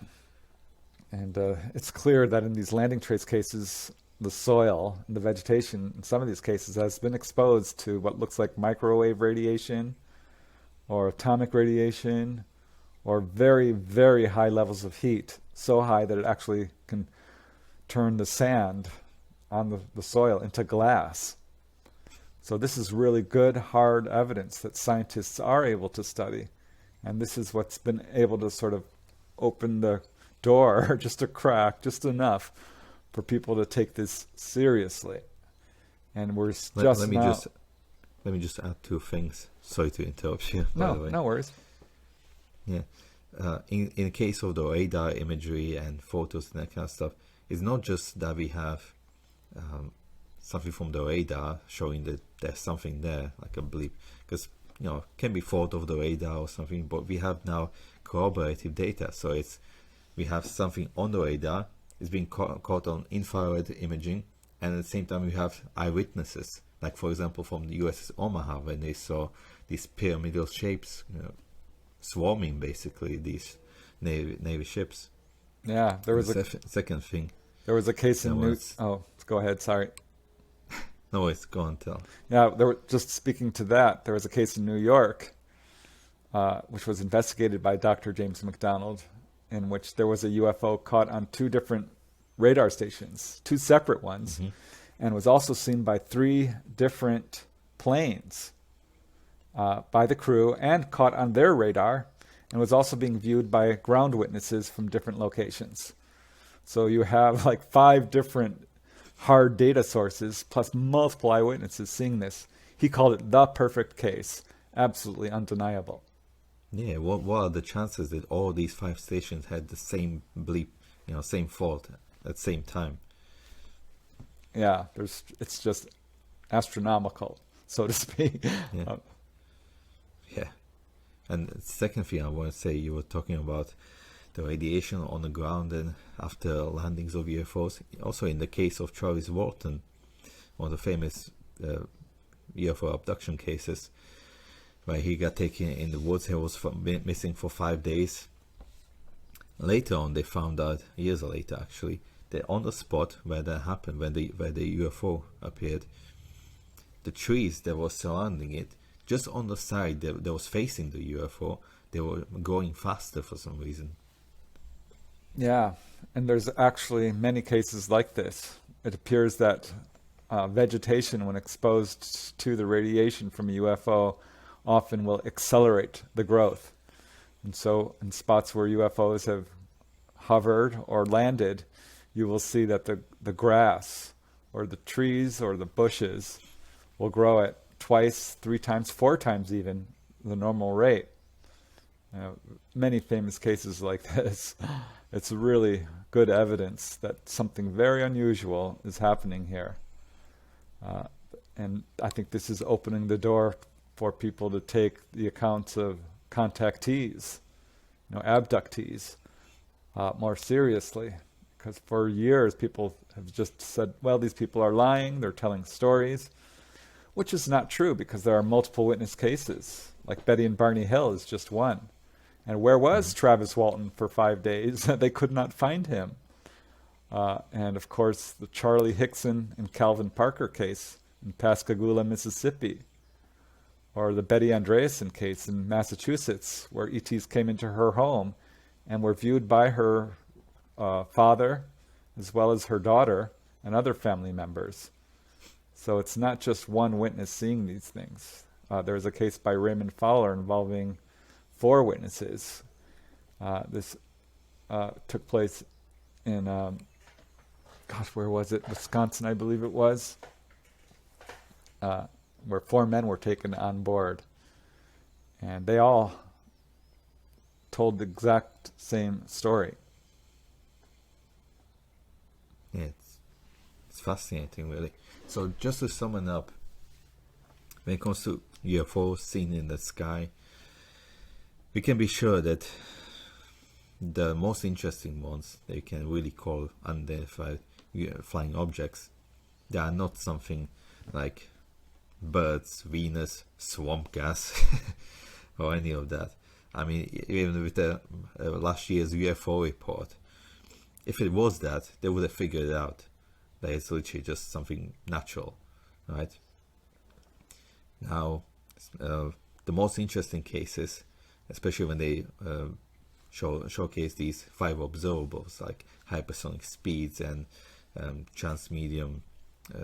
And it's clear that in these landing trace cases, the soil and the vegetation in some of these cases has been exposed to what looks like microwave radiation or atomic radiation or very, very high levels of heat, so high that it actually can turn the sand on the soil into glass. So this is really good, hard evidence that scientists are able to study. And this is what's been able to sort of open the door, just a crack, just enough for people to take this seriously. And we're
let me just add two things. Sorry to interrupt you. By the way.
No worries.
Yeah. In the case of the radar imagery and photos and that kind of stuff, it's not just that we have something from the radar showing that there's something there, like a blip, because can be fault of the radar or something, but we have now corroborative data. So we have something on the radar, it's being caught on infrared imaging, and at the same time we have eyewitnesses, like for example from the USS Omaha, when they saw these pyramidal shapes swarming basically these Navy ships.
Yeah, there was
second thing.
There was a case in go ahead, sorry.
No, it's go on, tell.
Yeah, just speaking to that, there was a case in New York, which was investigated by Dr. James McDonald, in which there was a UFO caught on two different radar stations, two separate ones, and was also seen by three different planes by the crew and caught on their radar, and was also being viewed by ground witnesses from different locations. So you have like 5 different hard data sources plus multiple eyewitnesses seeing this. He called it the perfect case. Absolutely undeniable.
Yeah, what are the chances that all these 5 stations had the same blip, same fault at the same time?
Yeah, it's just astronomical, so to speak.
Yeah. Yeah. And the second thing I want to say, you were talking about the radiation on the ground and after landings of UFOs. Also in the case of Travis Walton, one of the famous UFO abduction cases, where he got taken in the woods. He was missing for 5 days. Later on, they found out, years later actually, that on the spot where that happened, where the UFO appeared, the trees that were surrounding it, just on the side that was facing the UFO, they were going faster for some reason.
Yeah, and there's actually many cases like this. It appears that vegetation, when exposed to the radiation from a UFO, often will accelerate the growth. And so in spots where UFOs have hovered or landed, you will see that the grass or the trees or the bushes will grow at 2x, 3x, 4x even the normal rate. Many famous cases like this. It's really good evidence that something very unusual is happening here. And I think this is opening the door for people to take the accounts of contactees, abductees, more seriously. Because for years people have just said, well, these people are lying, they're telling stories, which is not true because there are multiple witness cases. Like Betty and Barney Hill is just one. And where was Travis Walton for 5 days? They could not find him. And of course, the Charlie Hickson and Calvin Parker case in Pascagoula, Mississippi, or the Betty Andreasen case in Massachusetts, where ETs came into her home and were viewed by her father, as well as her daughter and other family members. So it's not just one witness seeing these things. There was a case by Raymond Fowler involving 4 witnesses. This took place in, where was it? Wisconsin, I believe it was, where 4 men were taken on board. And they all told the exact same story.
Yeah, it's fascinating, really. So just to sum it up, when it comes to UFOs seen in the sky, we can be sure that the most interesting ones that you can really call unidentified flying objects, they are not something like birds, Venus, swamp gas, or any of that. I mean, even with the last year's UFO report, if it was that, they would have figured it out that it's literally just something natural, right? Now, the most interesting cases, especially when they showcase these 5 observables like hypersonic speeds and transmedium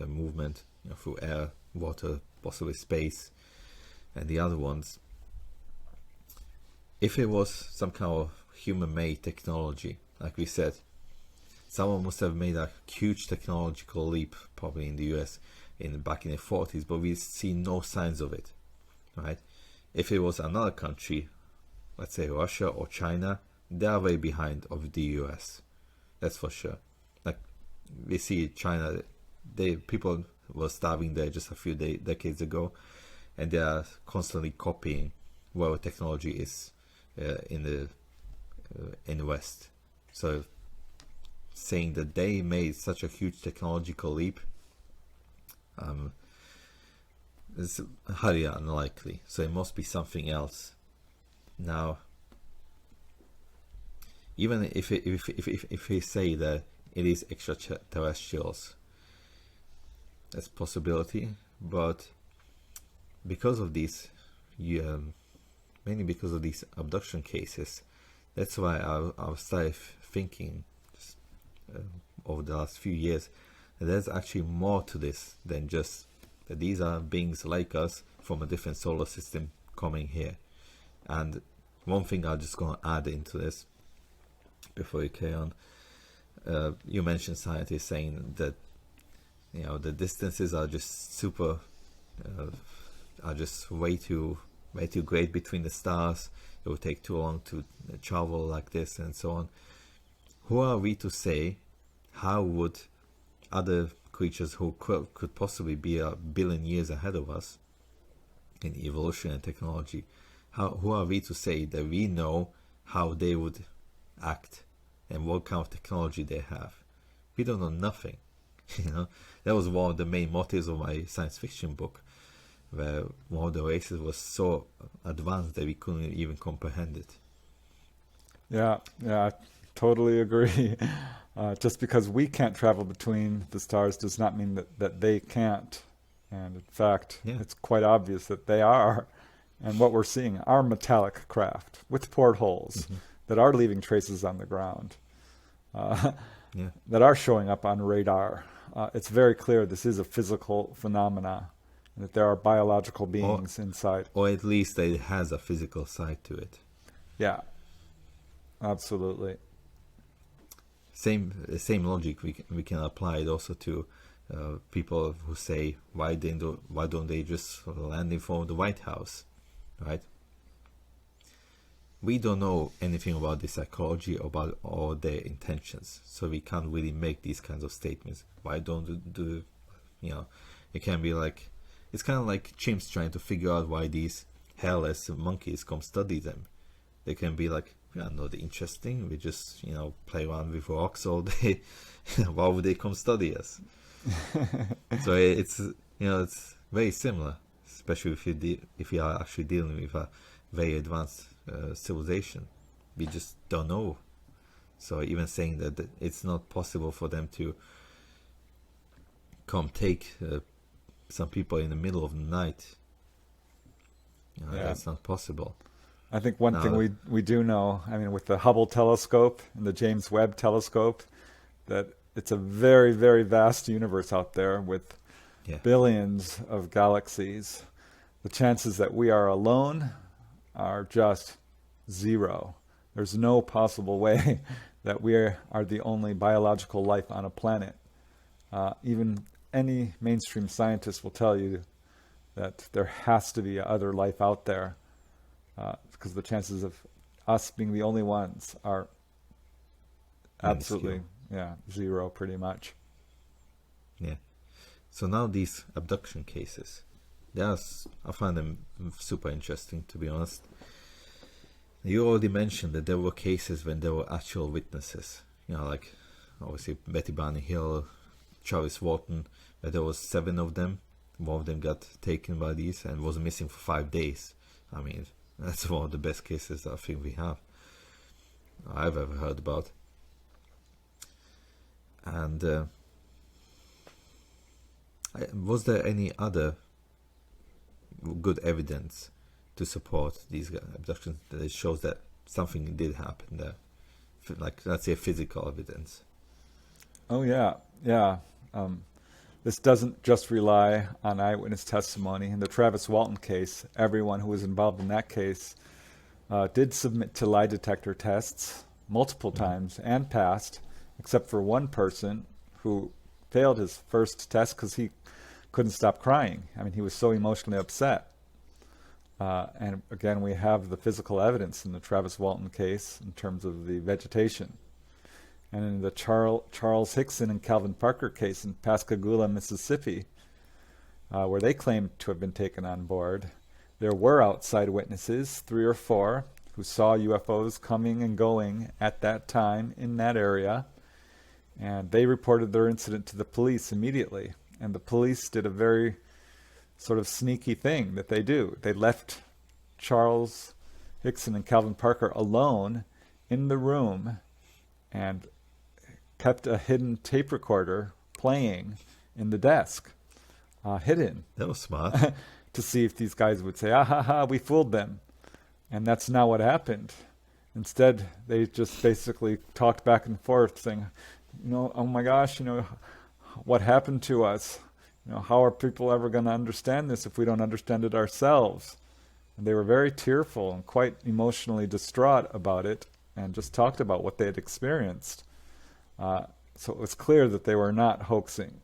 movement, through air, water, possibly space, and the other ones. If it was some kind of human-made technology, like we said, someone must have made a huge technological leap, probably in the US back in the 40s, but we see no signs of it, right? If it was another country, let's say Russia or China, they are way behind of the US. That's for sure. Like we see China, people were starving there just a few decades ago, and they are constantly copying whatever technology is in the West. So saying that they made such a huge technological leap is highly unlikely. So it must be something else. Now, even if we say that it is extraterrestrials, that's a possibility, but because of these, mainly because of these abduction cases, that's why I started thinking over the last few years that there's actually more to this than just that these are beings like us from a different solar system coming here. And one thing I'm just going to add into this before we carry on, you mentioned scientists saying that the distances are just are just way too great between the stars. It would take too long to travel like this and so on. Who are we to say how would other creatures who could possibly be 1 billion years ahead of us in evolution and technology, who are we to say that we know how they would act and what kind of technology they have? We don't know nothing. That was one of the main motives of my science fiction book, where one of the races was so advanced that we couldn't even comprehend it.
Yeah, I totally agree. Just because we can't travel between the stars does not mean that they can't. And in fact, It's quite obvious that they are. And what we're seeing are metallic craft with portholes that are leaving traces on the ground, that are showing up on radar. It's very clear this is a physical phenomena, and that there are biological beings inside.
Or at least it has a physical side to it.
Yeah, absolutely.
Same logic we can apply it also to people who say why don't they just land in front of the White House, right? We don't know anything about the psychology, about all their intentions, so we can't really make these kinds of statements. Why don't do it can be like, it's kind of like chimps trying to figure out why these hairless monkeys come study them. They can be like, we are not interesting, we just play around with rocks all day. Why would they come study us? So it's it's very similar, especially if you are actually dealing with a very advanced civilization. We just don't know. So even saying that it's not possible for them to come take some people in the middle of the night, that's not possible.
I think one thing we do know, with the Hubble telescope and the James Webb telescope, that it's a very, very vast universe out there with billions of galaxies. The chances that we are alone are just zero. There's no possible way that we are the only biological life on a planet. Even any mainstream scientist will tell you that there has to be other life out there. because the chances of us being the only ones are absolutely, zero pretty much.
Yeah. So now these abduction cases, I find them super interesting, to be honest. You already mentioned that there were cases when there were actual witnesses, like obviously Betty Barney Hill, Travis Walton, where there was 7 of them. One of them got taken by these and was missing for 5 days. I mean, that's one of the best cases I think I've ever heard about. And was there any other good evidence to support these abductions that it shows that something did happen there? Like, let's say, physical evidence.
Oh, yeah. This doesn't just rely on eyewitness testimony. In the Travis Walton case, everyone who was involved in that case did submit to lie detector tests multiple times and passed, except for one person who failed his first test because he couldn't stop crying. I mean, he was so emotionally upset. And again, we have the physical evidence in the Travis Walton case in terms of the vegetation. And in the Charles Hickson and Calvin Parker case in Pascagoula, Mississippi, where they claimed to have been taken on board, there were outside witnesses, 3 or 4, who saw UFOs coming and going at that time in that area. And they reported their incident to the police immediately. And the police did a very sort of sneaky thing that they do. They left Charles Hickson and Calvin Parker alone in the room and kept a hidden tape recorder playing in the desk, hidden.
That was smart.
To see if these guys would say, we fooled them. And that's not what happened. Instead, they just basically talked back and forth saying, oh my gosh, what happened to us? How are people ever going to understand this if we don't understand it ourselves? And they were very tearful and quite emotionally distraught about it and just talked about what they had experienced. So it was clear that they were not hoaxing.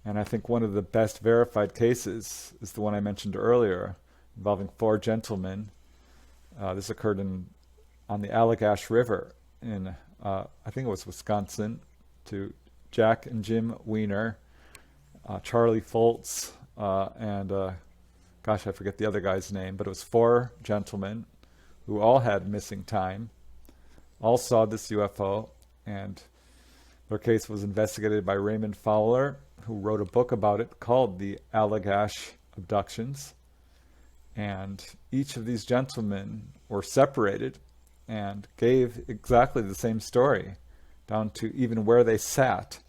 And I think one of the best verified cases is the one I mentioned earlier, involving 4 gentlemen. This occurred on the Allagash River in, I think it was Wisconsin, to Jack and Jim Weiner, Charlie Foltz, and I forget the other guy's name, but it was 4 gentlemen who all had missing time, all saw this UFO, and their case was investigated by Raymond Fowler, who wrote a book about it called The Allagash Abductions. And each of these gentlemen were separated and gave exactly the same story, down to even where they sat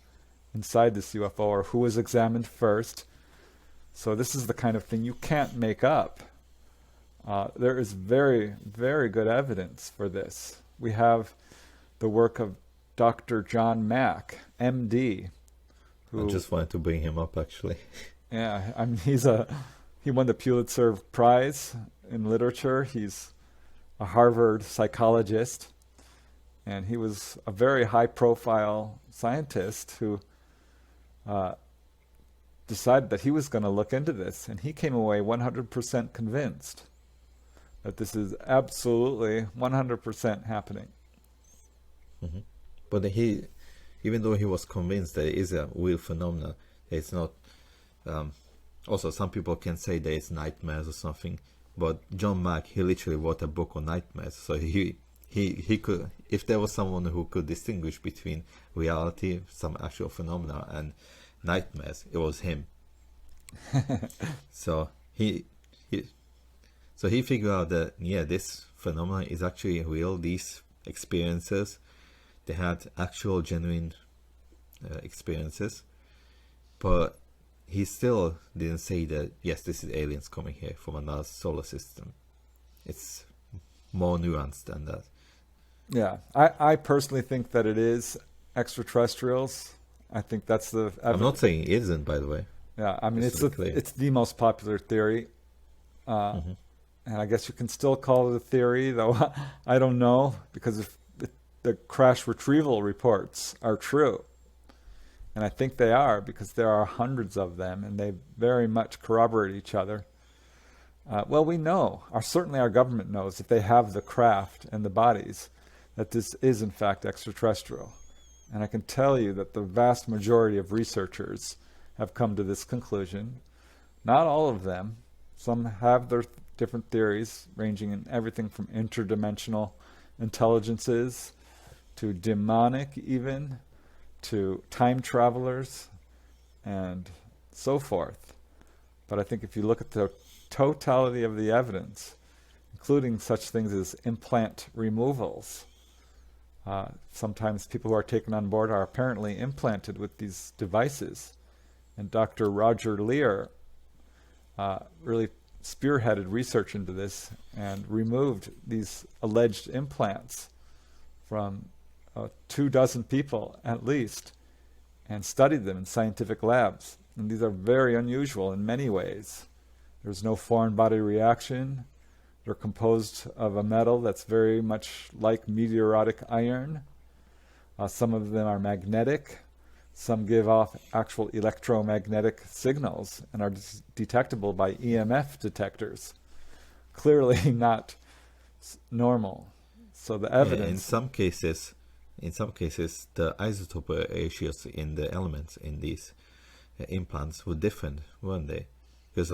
inside this UFO or who was examined first. So this is the kind of thing you can't make up. There is very, very good evidence for this. We have the work of Dr. John Mack, MD.
I just wanted to bring him up, actually.
Yeah, I mean, he won the Pulitzer Prize in literature. He's a Harvard psychologist, and he was a very high-profile scientist who decided that he was going to look into this, and he came away 100% convinced that this is absolutely 100% happening.
Mm-hmm. But even though he was convinced that it is a real phenomenon, it's not. Also, some people can say that it's nightmares or something, but John Mack, he literally wrote a book on nightmares. So he could, if there was someone who could distinguish between reality, some actual phenomena, and nightmares, it was him. So he figured out that this phenomenon is actually real. These experiences, they had actual genuine experiences, but he still didn't say that yes, this is aliens coming here from another solar system. It's more nuanced than that. Yeah,
I personally think that it is extraterrestrials. I think that's the.
I'm not saying it isn't, by the way.
Yeah, I mean it's the most popular theory, and I guess you can still call it a theory, though I don't know, because if the crash retrieval reports are true, and I think they are because there are hundreds of them, and they very much corroborate each other. Well, we know, certainly our government knows, if they have the craft and the bodies, that this is in fact extraterrestrial. And I can tell you that the vast majority of researchers have come to this conclusion. Not all of them. Some have their different theories, ranging in everything from interdimensional intelligences to demonic even, to time travelers, and so forth. But I think if you look at the totality of the evidence, including such things as implant removals, sometimes people who are taken on board are apparently implanted with these devices. And Dr. Roger Lear really spearheaded research into this and removed these alleged implants from 24 people at least, and studied them in scientific labs. And these are very unusual in many ways. There's no foreign body reaction. They're composed of a metal that's very much like meteoritic iron. Some of them are magnetic. Some give off actual electromagnetic signals and are detectable by EMF detectors. Clearly not normal. So the evidence...
in some cases, the isotope ratios in the elements in these implants were different, weren't they? Because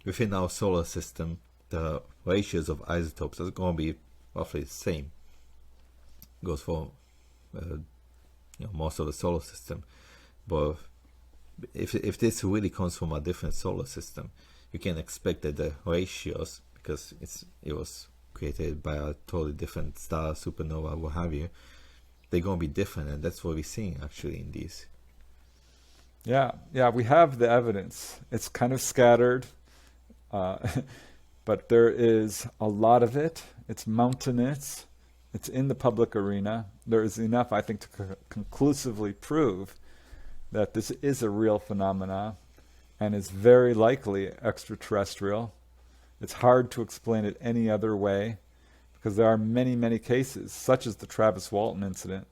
within our solar system, the ratios of isotopes are going to be roughly the same. Goes for most of the solar system. But if this really comes from a different solar system, you can expect that the ratios, because it was created by a totally different star, supernova, what have you, they're going to be different, and that's what we're seeing actually in these.
Yeah, we have the evidence. It's kind of scattered, but there is a lot of it. It's mountainous. It's in the public arena. There is enough, I think, to conclusively prove that this is a real phenomena and is very likely extraterrestrial. It's hard to explain it any other way because there are many, many cases, such as the Travis Walton incident,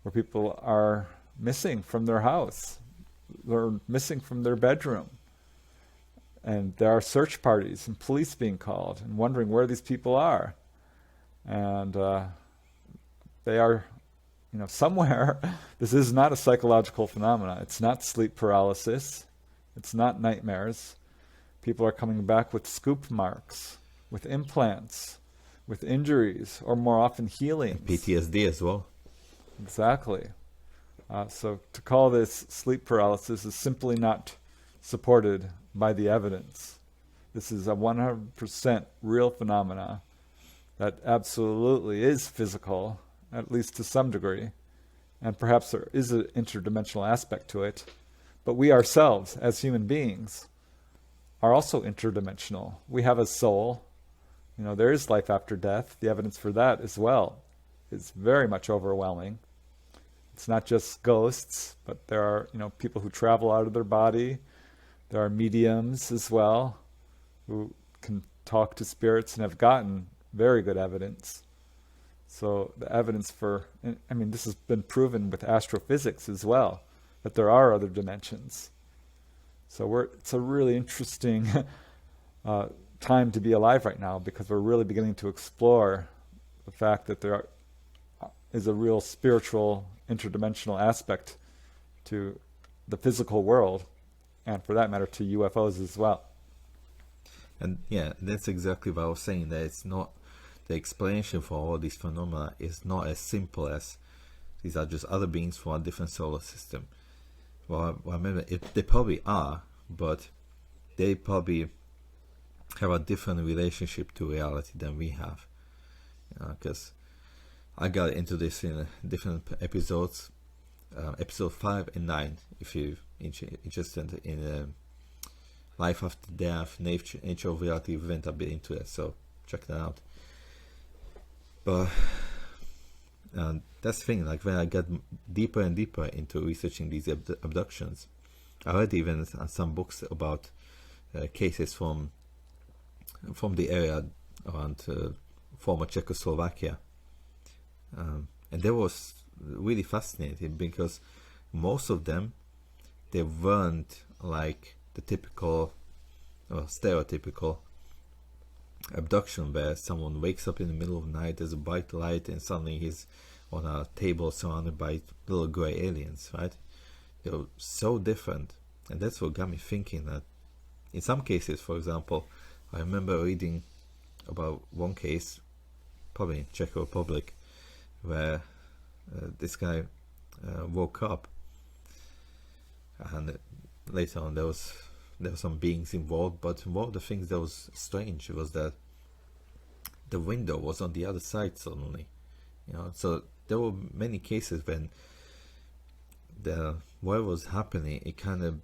where people are missing from their house. They're missing from their bedroom. And there are search parties and police being called and wondering where these people are. And they are, somewhere. This is not a psychological phenomenon. It's not sleep paralysis. It's not nightmares. People are coming back with scoop marks, with implants, with injuries, or more often healings.
PTSD as well.
Exactly. So to call this sleep paralysis is simply not supported by the evidence. This is a 100% real phenomena that absolutely is physical, at least to some degree, and perhaps there is an interdimensional aspect to it, but we ourselves, as human beings, are also interdimensional. We have a soul. There is life after death. The evidence for that as well is very much overwhelming. It's not just ghosts, but there are, people who travel out of their body. There are mediums as well who can talk to spirits and have gotten very good evidence. So the evidence this has been proven with astrophysics as well, that there are other dimensions. So it's a really interesting time to be alive right now, because we're really beginning to explore the fact that there is a real spiritual interdimensional aspect to the physical world, and for that matter to UFOs as well.
And yeah, that's exactly what I was saying, that it's not, the explanation for all these phenomena is not as simple as these are just other beings from a different solar system. Well, I remember they probably are, but they probably have a different relationship to reality than we have. Because I got into this in different episodes, episode 5 and 9, if you're interested in life after death, nature of reality. We went a bit into that, so check that out. But that's the thing, like when I got deeper and deeper into researching these abductions, I read even some books about cases from the area around former Czechoslovakia. And that was really fascinating, because most of them, they weren't like the typical stereotypical abduction where someone wakes up in the middle of the night, there's a bright light, and suddenly he's on a table surrounded by little gray aliens, right? They're so different. And that's what got me thinking that in some cases, for example, I remember reading about one case, probably in Czech Republic, where this guy woke up, and later on there were some beings involved, but one of the things that was strange was that the window was on the other side suddenly, so there were many cases when what was happening, it kind of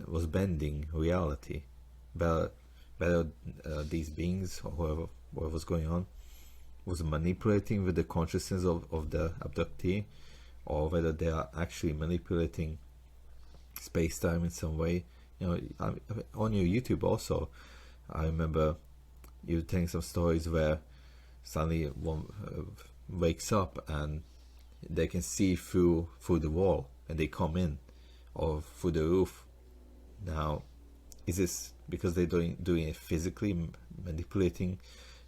was bending reality, but whether these beings or whoever what was going on was manipulating with the consciousness of the abductee, or whether they are actually manipulating space-time in some way. On your YouTube also, I remember you telling some stories where suddenly one wakes up and they can see through the wall and they come in, or through the roof. Now, is this because they're doing it physically, manipulating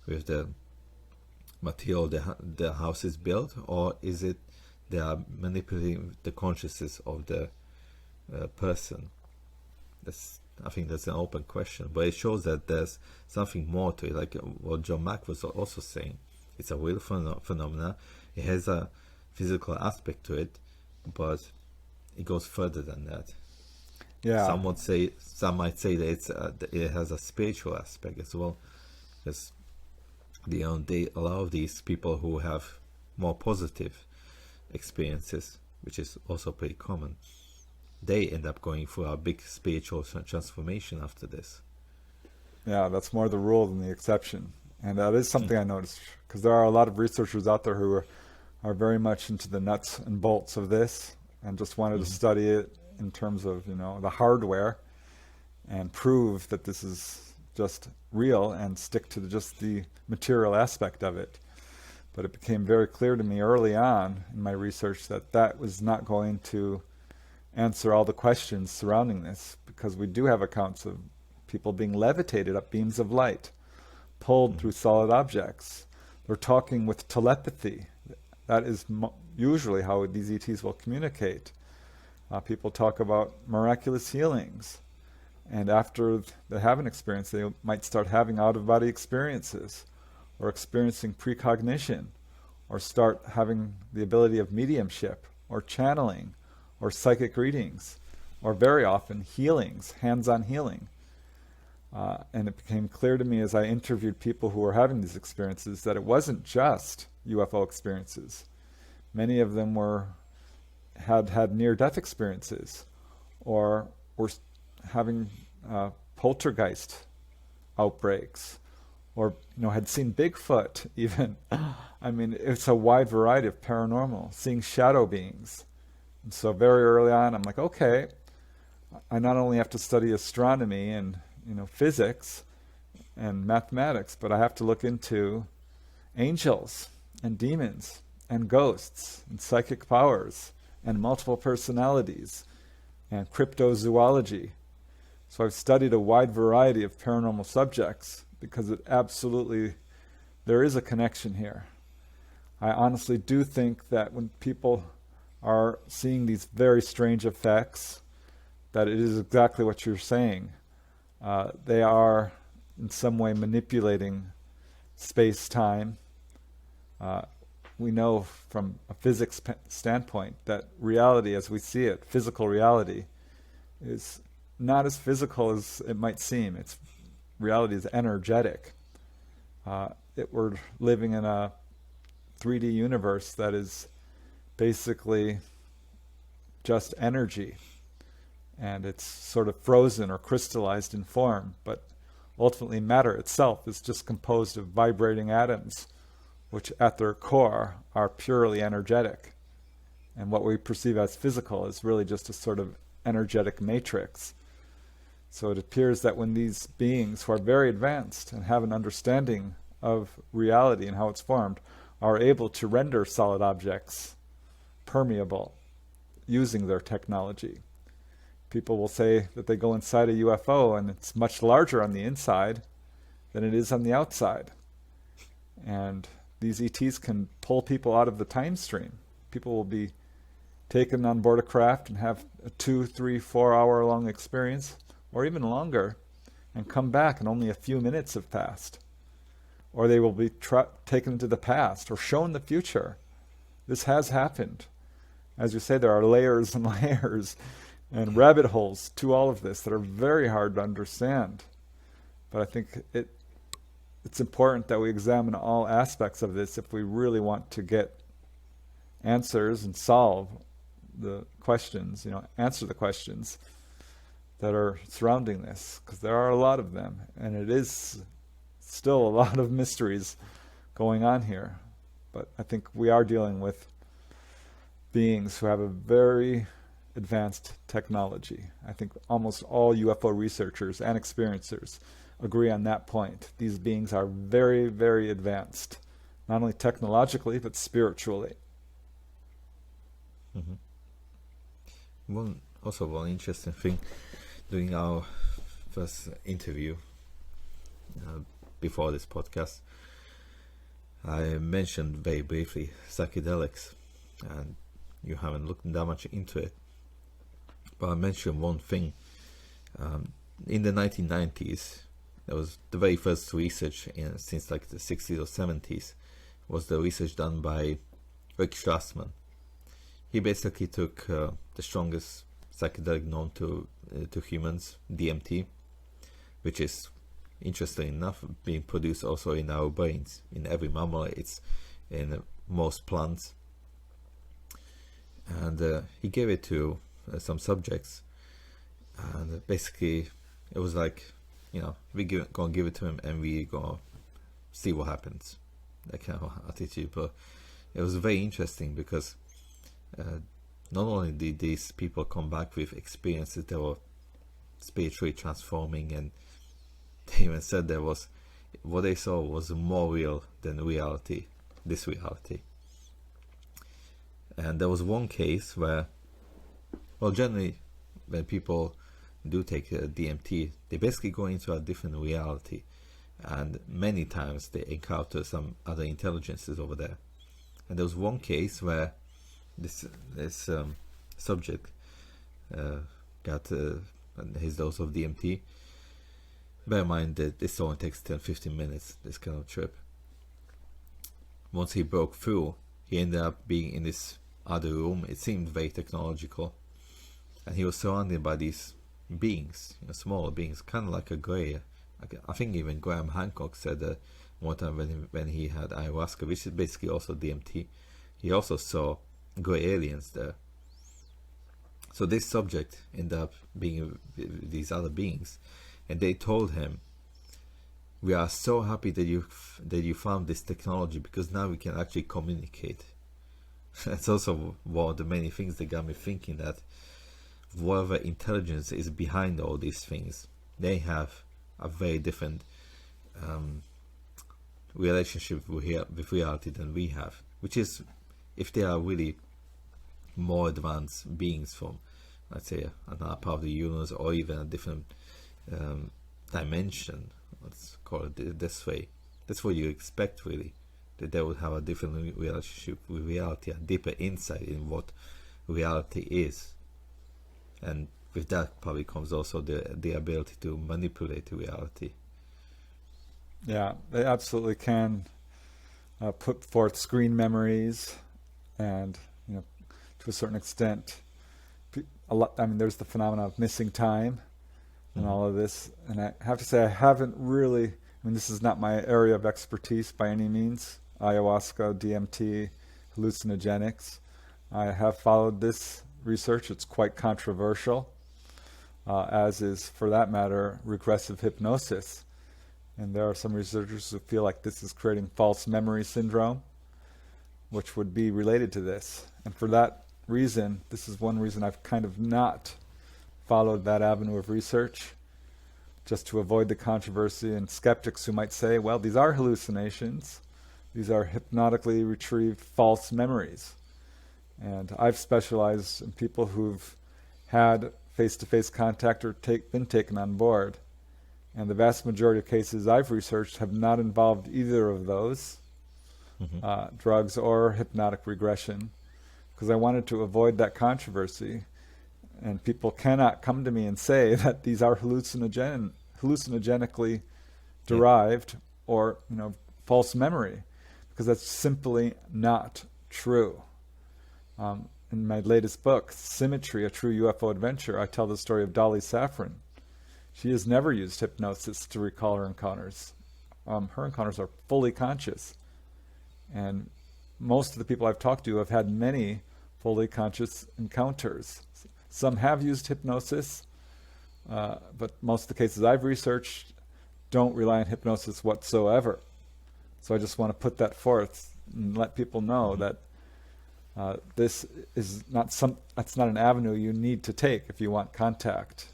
with the material the house is built, or is it they are manipulating the consciousness of the person? I think that's an open question, but it shows that there's something more to it, like what John Mack was also saying. It's a real phenomena. It has a physical aspect to it, but it goes further than that.
Yeah.
Some might say that it has a spiritual aspect as well, because they allow these people who have more positive experiences, which is also pretty common, they end up going through a big spiritual transformation after this.
Yeah, that's more the rule than the exception. And that is something I noticed, because there are a lot of researchers out there who are very much into the nuts and bolts of this and just wanted to study it in terms of, the hardware and prove that this is just real and stick to just the material aspect of it. But it became very clear to me early on in my research that that was not going to answer all the questions surrounding this, because we do have accounts of people being levitated up beams of light, pulled through solid objects. They're talking with telepathy. That is usually how these ETs will communicate. People talk about miraculous healings, and after they have an experience, they might start having out-of-body experiences, or experiencing precognition, or start having the ability of mediumship, or channeling, or psychic readings, or very often healings, hands-on healing. And it became clear to me as I interviewed people who were having these experiences that it wasn't just UFO experiences. Many of them had near-death experiences, or were having poltergeist outbreaks, or had seen Bigfoot even. I mean, it's a wide variety of paranormal, seeing shadow beings. And so very early on, I'm like, okay, I not only have to study astronomy and physics and mathematics, but I have to look into angels and demons and ghosts and psychic powers and multiple personalities and cryptozoology. So I've studied a wide variety of paranormal subjects because there is a connection here. I honestly do think that when people are seeing these very strange effects, that it is exactly what you're saying. They are in some way manipulating space-time. We know from a physics standpoint that reality as we see it, physical reality, is not as physical as it might seem. Reality is energetic. We're living in a 3D universe that is basically just energy, and it's sort of frozen or crystallized in form, but ultimately matter itself is just composed of vibrating atoms, which at their core are purely energetic. And what we perceive as physical is really just a sort of energetic matrix. So it appears that when these beings who are very advanced and have an understanding of reality and how it's formed are able to render solid objects permeable using their technology, People will say that they go inside a UFO and it's much larger on the inside than it is on the outside. And these ETs can pull people out of the time stream. People will be taken on board a craft and have a 2, 3, 4 hour long experience, or even longer, and come back and only a few minutes have passed. Or they will be taken to the past or shown the future. This has happened. As you say, there are layers and layers and rabbit holes to all of this that are very hard to understand. But I think it's important that we examine all aspects of this if we really want to get answers and solve the questions, answer the questions that are surrounding this, because there are a lot of them, and it is still a lot of mysteries going on here. But I think we are dealing with beings who have a very advanced technology. I think almost all UFO researchers and experiencers agree on that point. These beings are very, very advanced, not only technologically, but spiritually.
Mm-hmm. One interesting thing, during our first interview before this podcast, I mentioned very briefly psychedelics, and you haven't looked that much into it. But I mentioned one thing. In the 1990s, there was the very first research since like the 60s or 70s, was the research done by Rick Strassman. He basically took the strongest psychedelic known to humans, DMT, which is, interesting enough, being produced also in our brains. In every mammal, it's in most plants. And he gave it to some subjects, and basically it was like, we gonna give it to him and we gonna see what happens, that kind of attitude. But it was very interesting because not only did these people come back with experiences that were spiritually transforming, and they even said what they saw was more real than reality, this reality. And there was one case where, generally when people do take DMT, they basically go into a different reality, and many times they encounter some other intelligences over there. And there was one case where this subject got his dose of DMT. Bear in mind that this only takes 10-15 minutes, this kind of trip. Once he broke through, he ended up being in this other room. It seemed very technological, and he was surrounded by these beings, smaller beings, kind of like a gray. I think even Graham Hancock said that one time when he had ayahuasca, which is basically also DMT, he also saw gray aliens there. So this subject ended up being these other beings, and they told him, "We are so happy that you found this technology, because now we can actually communicate." That's also one of the many things that got me thinking that whatever intelligence is behind all these things, they have a very different relationship with reality than we have. Which is, if they are really more advanced beings from, let's say, another part of the universe, or even a different dimension, let's call it this way, that's what you expect, really, that they would have a different relationship with reality, a deeper insight in what reality is. And with that probably comes also the ability to manipulate reality.
Yeah, they absolutely can put forth screen memories, and to a certain extent, there's the phenomenon of missing time and all of this. And I have to say, I haven't really, this is not my area of expertise by any means, ayahuasca, DMT, hallucinogenics. I have followed this research. It's quite controversial, as is, for that matter, regressive hypnosis. And there are some researchers who feel like this is creating false memory syndrome, which would be related to this. And for that reason, this is one reason I've kind of not followed that avenue of research, just to avoid the controversy and skeptics who might say, well, these are hallucinations. These are hypnotically retrieved false memories. And I've specialized in people who've had face-to-face contact or been taken on board. And the vast majority of cases I've researched have not involved either of those, drugs or hypnotic regression, because I wanted to avoid that controversy. And people cannot come to me and say that these are hallucinogenically derived or false memory, because that's simply not true. In my latest book, Symmetry, A True UFO Adventure, I tell the story of Dolly Safran. She has never used hypnosis to recall her encounters. Her encounters are fully conscious. And most of the people I've talked to have had many fully conscious encounters. Some have used hypnosis, but most of the cases I've researched don't rely on hypnosis whatsoever. So I just want to put that forth and let people know that this is that's not an avenue you need to take if you want contact.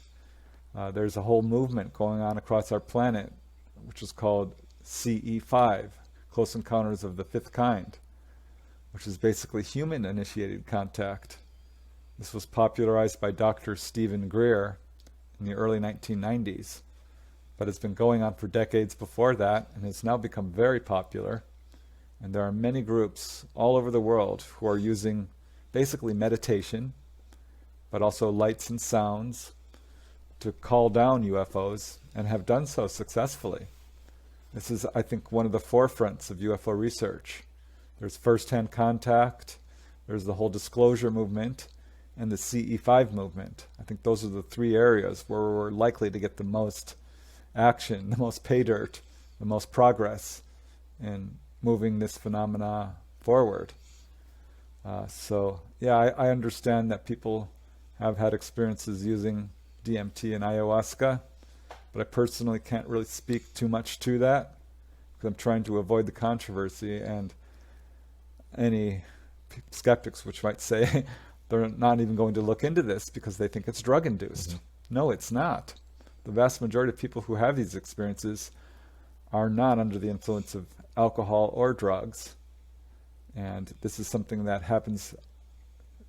There's a whole movement going on across our planet, which is called CE5, Close Encounters of the Fifth Kind, which is basically human-initiated contact. This was popularized by Dr. Stephen Greer in the early 1990s, but it's been going on for decades before that and has now become very popular. And there are many groups all over the world who are using basically meditation, but also lights and sounds to call down UFOs, and have done so successfully. This is, I think, one of the forefronts of UFO research. There's first-hand contact, there's the whole disclosure movement, and the CE5 movement. I think those are the three areas where we're likely to get the most action, the most pay dirt, the most progress in moving this phenomena forward. So yeah, I understand that people have had experiences using DMT and ayahuasca, but I personally can't really speak too much to that because I'm trying to avoid the controversy and any skeptics which might say they're not even going to look into this because they think it's drug induced. No, it's not. The vast majority of people who have these experiences are not under the influence of alcohol or drugs, and this is something that happens,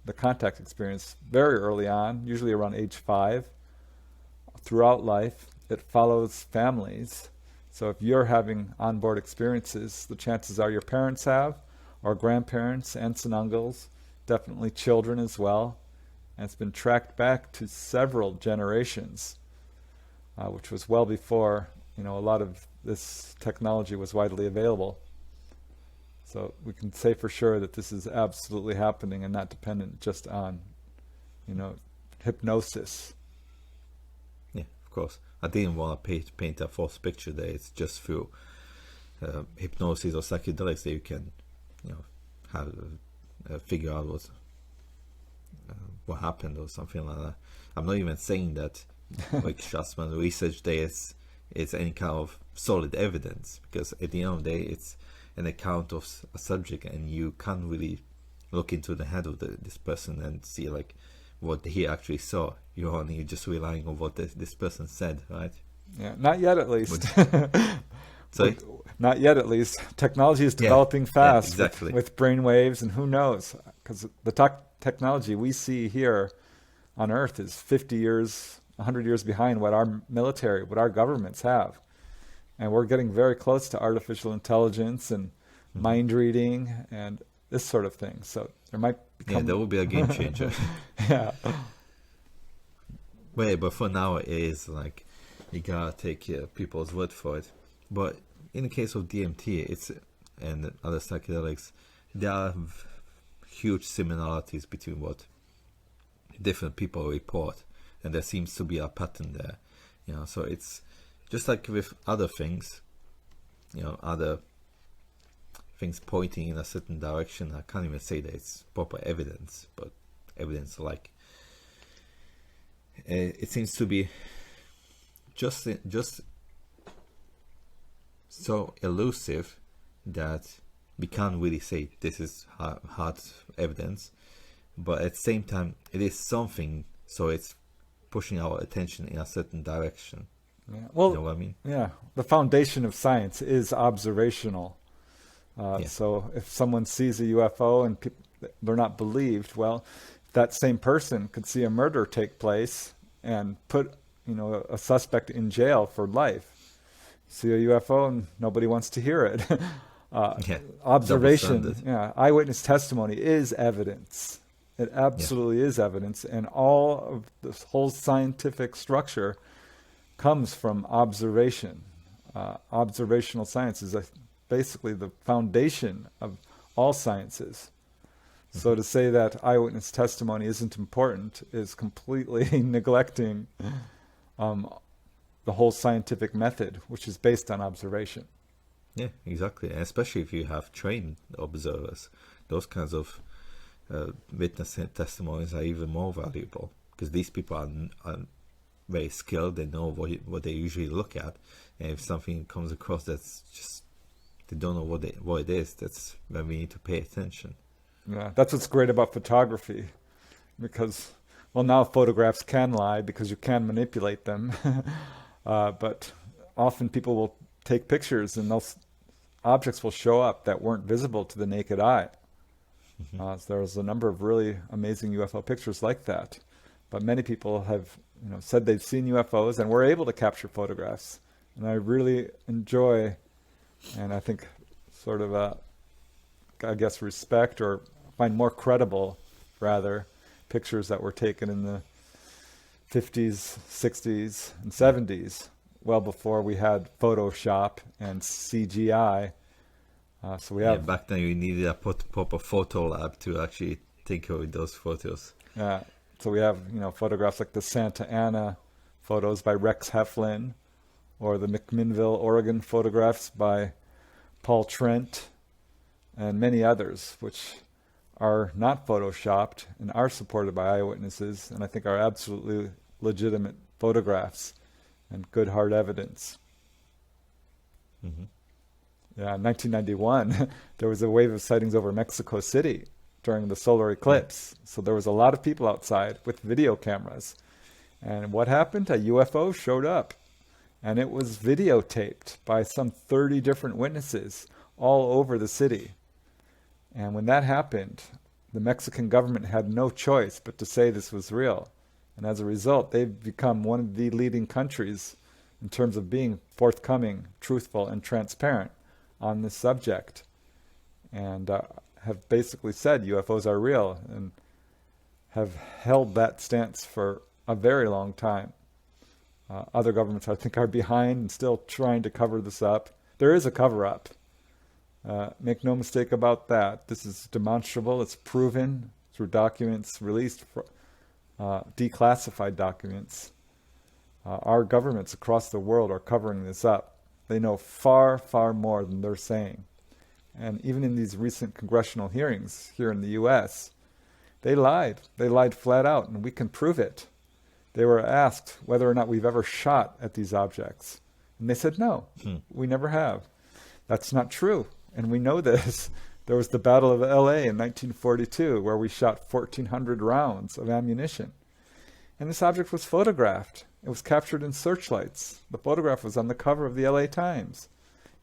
the contact experience, very early on, usually around age 5. Throughout life, it follows families. So if you're having onboard experiences, the chances are your parents have, or grandparents, aunts and uncles, definitely children as well. And it's been tracked back to several generations, which was well before a lot of this technology was widely available. So we can say for sure that this is absolutely happening and not dependent just on, hypnosis.
Yeah, of course. I didn't want to paint a false picture that it's just through hypnosis or psychedelics that you can, have figure out what happened or something like that. I'm not even saying that, like Schatzman research, there is any kind of solid evidence, because at the end of the day, it's an account of a subject, and you can't really look into the head of this person and see like what he actually saw. You're only just relying on what this person said, right?
Yeah, not yet at least.
Sorry?
Not yet at least. Technology is developing fast,
exactly.
with brain waves, and who knows? Because the technology we see here on Earth is 50 years, 100 years behind what our military, what our governments have. And we're getting very close to artificial intelligence and mind reading and this sort of thing. So there might become...
Yeah, that would be a game changer.
Yeah.
But for now, it is like you gotta take people's word for it. But in the case of DMT, and other psychedelics, there are huge similarities between what different people report, and there seems to be a pattern there. So it's just like with other things, other things pointing in a certain direction. I can't even say that it's proper evidence, but evidence like it seems to be just so elusive that we can't really say this is hard evidence, but at the same time it is something, so it's pushing our attention in a certain direction.
Yeah. Well,
you know what I mean?
Yeah, the foundation of science is observational. So if someone sees a UFO and they're not believed, well, that same person could see a murder take place and put, a suspect in jail for life. See a UFO and nobody wants to hear it.
Yeah,
Observation,
double-standard.
eyewitness testimony is evidence. It
Yeah.
absolutely is evidence, and all of this whole scientific structure comes from observation. Observational science is basically the foundation of all sciences. So to say that eyewitness testimony isn't important is completely neglecting the whole scientific method, which is based on observation.
Yeah, exactly. And especially if you have trained observers, those kinds of witness testimonies are even more valuable, because these people are very skilled. They know what they usually look at, and if something comes across that's just they don't know what it is, that's when we need to pay attention.
Yeah, that's what's great about photography, because, well, now photographs can lie because you can manipulate them, but often people will take pictures and those objects will show up that weren't visible to the naked eye. So there's a number of really amazing UFO pictures like that, but many people have said they've seen UFOs and were able to capture photographs, and I really enjoy, and I think sort of respect or find more credible, rather, pictures that were taken in the 50s, 60s, and 70s, well before we had Photoshop and CGI. So we have
back then you needed a proper photo lab to actually take away those photos.
Yeah, so we have photographs like the Santa Ana photos by Rex Heflin, or the McMinnville, Oregon photographs by Paul Trent, and many others, which are not photoshopped and are supported by eyewitnesses, and I think are absolutely legitimate photographs and good hard evidence. Yeah, in 1991, there was a wave of sightings over Mexico City during the solar eclipse. So there was a lot of people outside with video cameras. And what happened? A UFO showed up, and it was videotaped by some 30 different witnesses all over the city. And when that happened, the Mexican government had no choice but to say this was real. And as a result, they've become one of the leading countries in terms of being forthcoming, truthful, and transparent on this subject, and have basically said UFOs are real, and have held that stance for a very long time. Other governments, I think, are behind and still trying to cover this up. There is a cover-up. Make no mistake about that. This is demonstrable. It's proven through documents released, declassified documents. Our governments across the world are covering this up. They know far, far more than they're saying. And even in these recent congressional hearings here in the U.S., they lied. They lied flat out, and we can prove it. They were asked whether or not we've ever shot at these objects. And they said, no, we never have. That's not true. And we know this. There was the Battle of L.A. in 1942, where we shot 1,400 rounds of ammunition. And this object was photographed. It was captured in searchlights. The photograph was on the cover of the LA Times.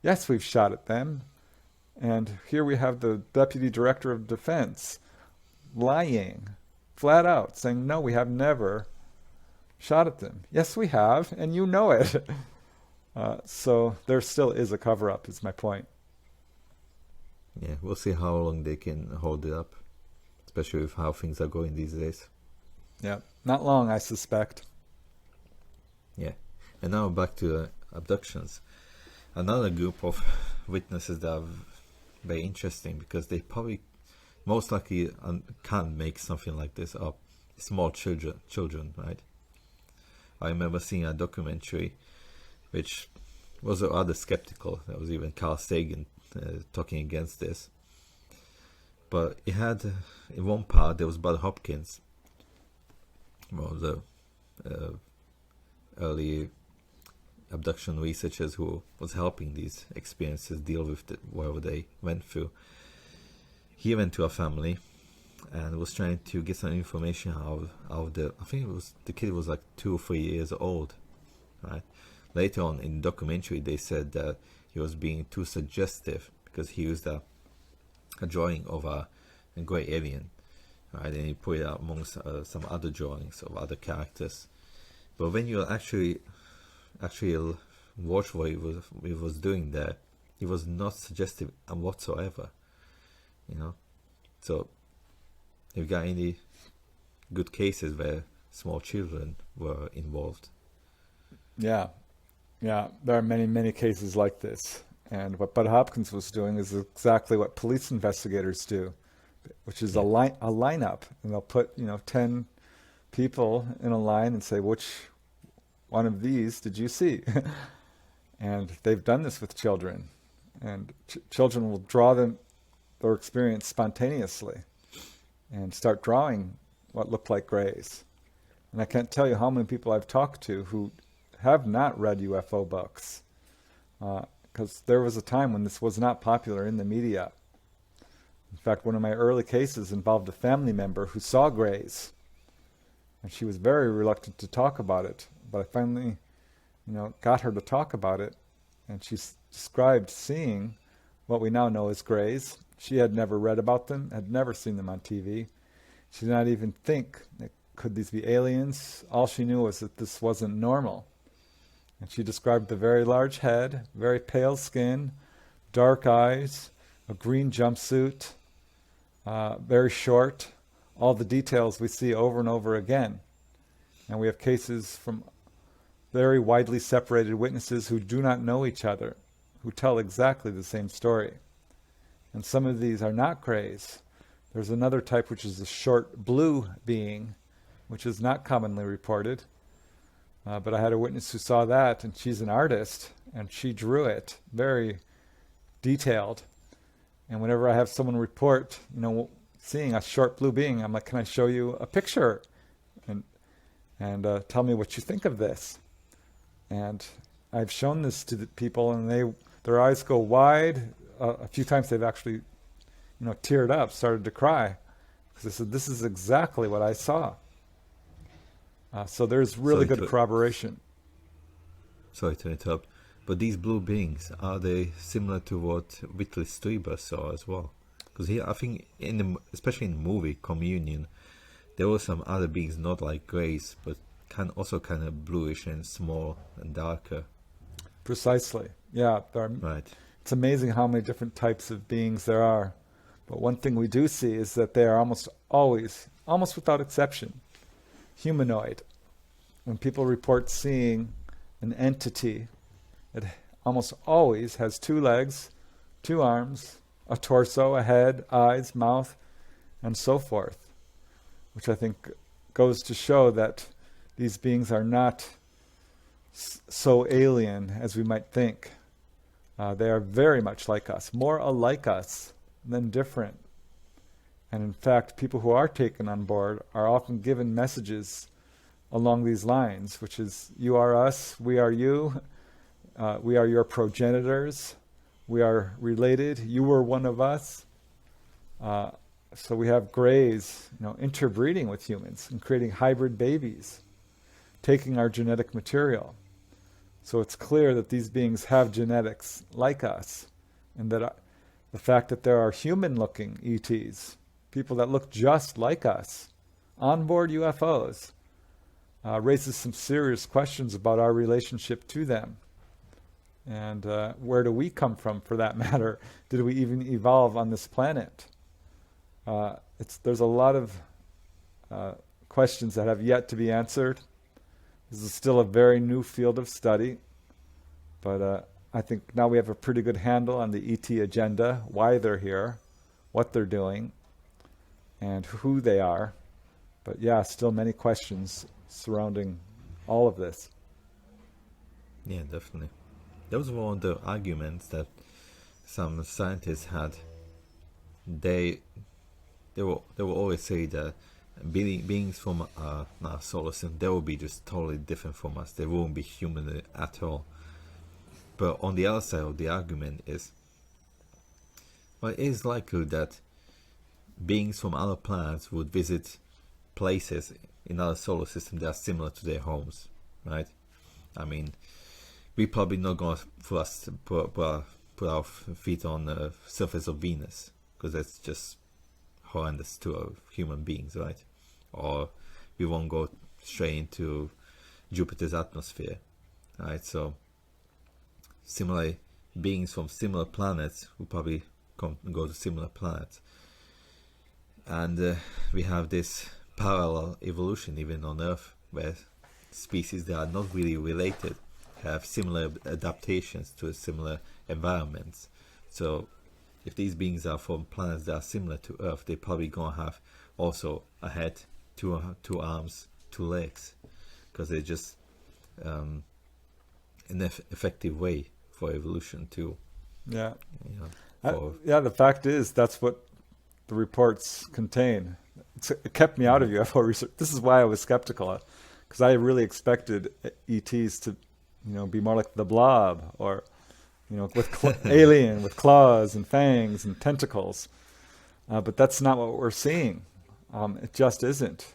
Yes, we've shot at them. And here we have the Deputy Director of Defense lying, flat out, saying, no, we have never shot at them. Yes, we have, and you know it. So there still is a cover-up, is my point.
Yeah, we'll see how long they can hold it up, especially with how things are going these days.
Yeah, not long, I suspect.
Yeah, and now back to abductions. Another group of witnesses that are very interesting, because they probably most likely can't make something like this up. Small children, right? I remember seeing a documentary which was rather skeptical. There was even Carl Sagan talking against this. But it had, in one part, there was Bud Hopkins, one of the early abduction researchers who was helping these experiences deal with whatever they went through. He went to a family and was trying to get some information out of I think it was, the kid was like 2 or 3 years old, right? Later on in the documentary, they said that he was being too suggestive because he used a drawing of a grey alien, right? And he put it out amongst some other drawings of other characters. But when you actually watch what he was doing there, he was not suggestive whatsoever. So have you got any good cases where small children were involved?
Yeah, there are many cases like this. And what Bud Hopkins was doing is exactly what police investigators do, which is a lineup, and they'll put 10 people in a line and say, which one of these did you see? And they've done this with children, and children will draw their experience spontaneously and start drawing what looked like grays. And I can't tell you how many people I've talked to who have not read UFO books, because there was a time when this was not popular in the media. In fact, one of my early cases involved a family member who saw grays, and she was very reluctant to talk about it. But I finally, got her to talk about it, and she described seeing what we now know as grays. She had never read about them, had never seen them on TV. She did not even think, could these be aliens? All she knew was that this wasn't normal. And she described the very large head, very pale skin, dark eyes, a green jumpsuit, very short, all the details we see over and over again. And we have cases from very widely separated witnesses who do not know each other, who tell exactly the same story. And some of these are not grays. There's another type which is a short blue being, which is not commonly reported. But I had a witness who saw that, and she's an artist, and she drew it very detailed. And whenever I have someone report, seeing a short blue being, I'm like, can I show you a picture? And tell me what you think of this. And I've shown this to the people, and their eyes go wide. A few times they've actually, teared up, started to cry, because they said, this is exactly what I saw. So there's really good corroboration.
Sorry to interrupt, but these blue beings, are they similar to what Whitley Strieber saw as well? Because I think, especially in the movie Communion, there were some other beings not like grays, but also kind of bluish and small and darker.
Precisely. Yeah.
Right.
It's amazing how many different types of beings there are. But one thing we do see is that they are almost always, almost without exception, humanoid. When people report seeing an entity, it almost always has 2 legs, 2 arms, a torso, a head, eyes, mouth, and so forth, which I think goes to show that these beings are not so alien as we might think. They are very much like us, more alike us than different. And in fact, people who are taken on board are often given messages along these lines, which is, you are us, we are you, we are your progenitors, we are related, you were one of us. So we have grays, interbreeding with humans and creating hybrid babies, taking our genetic material. So it's clear that these beings have genetics like us, and that the fact that there are human-looking ETs, people that look just like us, on board UFOs, raises some serious questions about our relationship to them. And where do we come from, for that matter? Did we even evolve on this planet? There's a lot of questions that have yet to be answered. This is still a very new field of study, but I think now we have a pretty good handle on the ET agenda, why they're here, what they're doing, and who they are. But yeah, still many questions surrounding all of this.
Yeah, definitely. That was one of the arguments that some scientists had. They will always say that beings from our solar system, they will be just totally different from us. They won't be human at all. But on the other side of the argument is, well, it is likely that beings from other planets would visit places in our solar system that are similar to their homes, right? I mean, we're probably not going to put our feet on the surface of Venus, because that's just horrendous to our human beings, right? Or we won't go straight into Jupiter's atmosphere, right? So similar beings from similar planets will probably go to similar planets, and we have this parallel evolution even on Earth, where species that are not really related have similar adaptations to similar environments. So if these beings are from planets that are similar to Earth, they're probably going to have also a head, two arms, two legs, because they're just an effective way for evolution to,
Yeah.
the
fact is that's what the reports contain. It kept me out of UFO research. This is why I was skeptical, because I really expected ETs to, be more like the Blob, or, with alien with claws and fangs and tentacles. But that's not what we're seeing. It just isn't.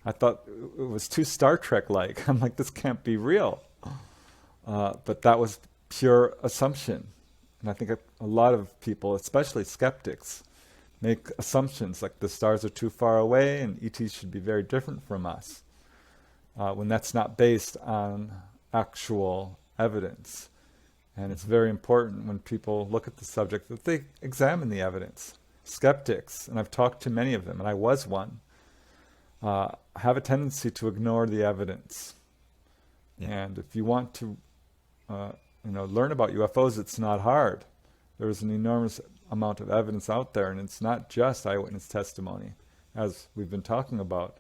I thought it was too Star Trek-like. I'm like, this can't be real. But that was pure assumption. And I think a lot of people, especially skeptics, make assumptions like the stars are too far away and ETs should be very different from us, when that's not based on actual evidence. And it's very important when people look at the subject that they examine the evidence. Skeptics, and I've talked to many of them, and I was one, have a tendency to ignore the evidence. Yeah. And if you want to learn about UFOs, it's not hard. There's an enormous amount of evidence out there, and it's not just eyewitness testimony, as we've been talking about.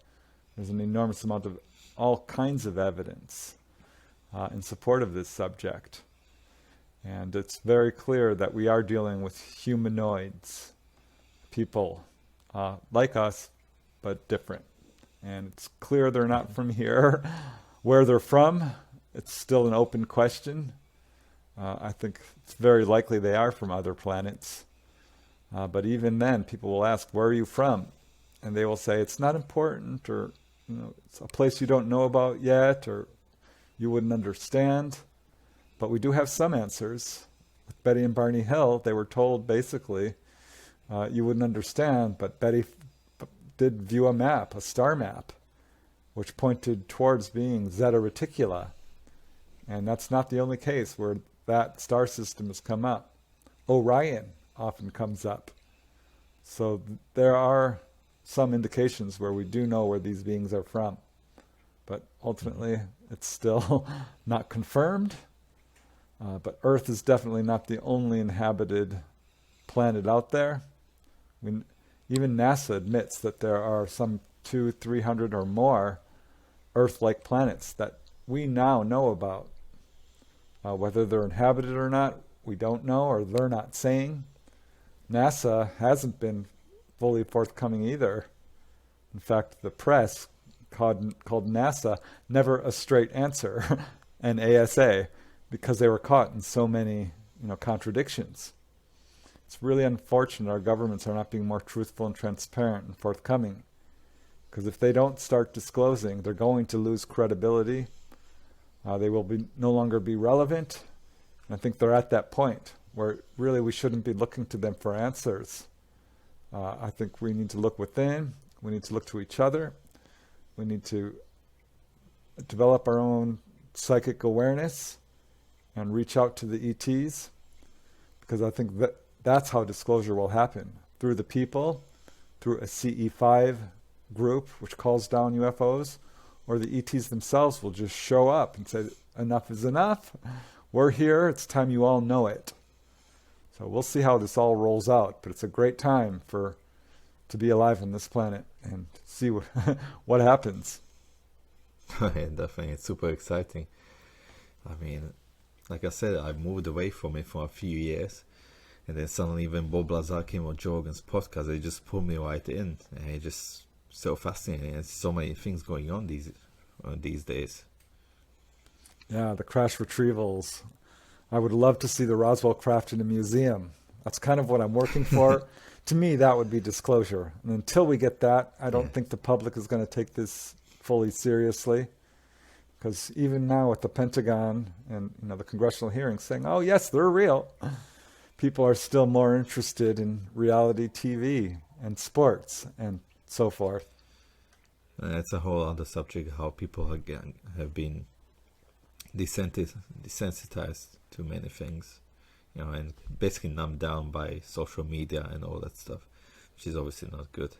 There's an enormous amount of all kinds of evidence in support of this subject. And it's very clear that we are dealing with humanoids, people like us, but different. And it's clear they're not from here. Where they're from, it's still an open question. I think it's very likely they are from other planets. But even then, people will ask, where are you from? And they will say, it's not important, or it's a place you don't know about yet, or you wouldn't understand. But we do have some answers. With Betty and Barney Hill, they were told basically, you wouldn't understand, but Betty did view a map, a star map, which pointed towards being Zeta Reticuli. And that's not the only case where that star system has come up. Orion often comes up. So there are some indications where we do know where these beings are from. But ultimately, it's still not confirmed. But Earth is definitely not the only inhabited planet out there. Even NASA admits that there are some 200-300 or more Earth-like planets that we now know about. Whether they're inhabited or not, we don't know, or they're not saying. NASA hasn't been fully forthcoming either. In fact, the press called NASA Never a Straight Answer, and ASA, because they were caught in so many contradictions. It's really unfortunate our governments are not being more truthful and transparent and forthcoming. Because if they don't start disclosing, they're going to lose credibility. They will no longer be relevant. And I think they're at that point where really we shouldn't be looking to them for answers. I think we need to look within. We need to look to each other. We need to develop our own psychic awareness and reach out to the ETs, because I think that's how disclosure will happen, through the people, through a CE5 group which calls down UFOs, or the ETs themselves will just show up and say, enough is enough, we're here, it's time you all know it. So we'll see how this all rolls out, but it's a great time to be alive on this planet and see what happens.
Yeah, definitely, it's super exciting. I mean, like I said, I moved away from it for a few years, and then suddenly when Bob Lazar came on Joe Rogan's podcast, they just pulled me right in, and it's just so fascinating. There's so many things going on these days.
Yeah, the crash retrievals. I would love to see the Roswell craft in a museum. That's kind of what I'm working for. To me, that would be disclosure. And until we get that, I don't think the public is going to take this fully seriously. Because even now with the Pentagon and the congressional hearings saying, oh yes, they're real, people are still more interested in reality TV and sports and so forth.
That's a whole other subject, how people have been desensitized to many things, and basically numbed down by social media and all that stuff, which is obviously not good.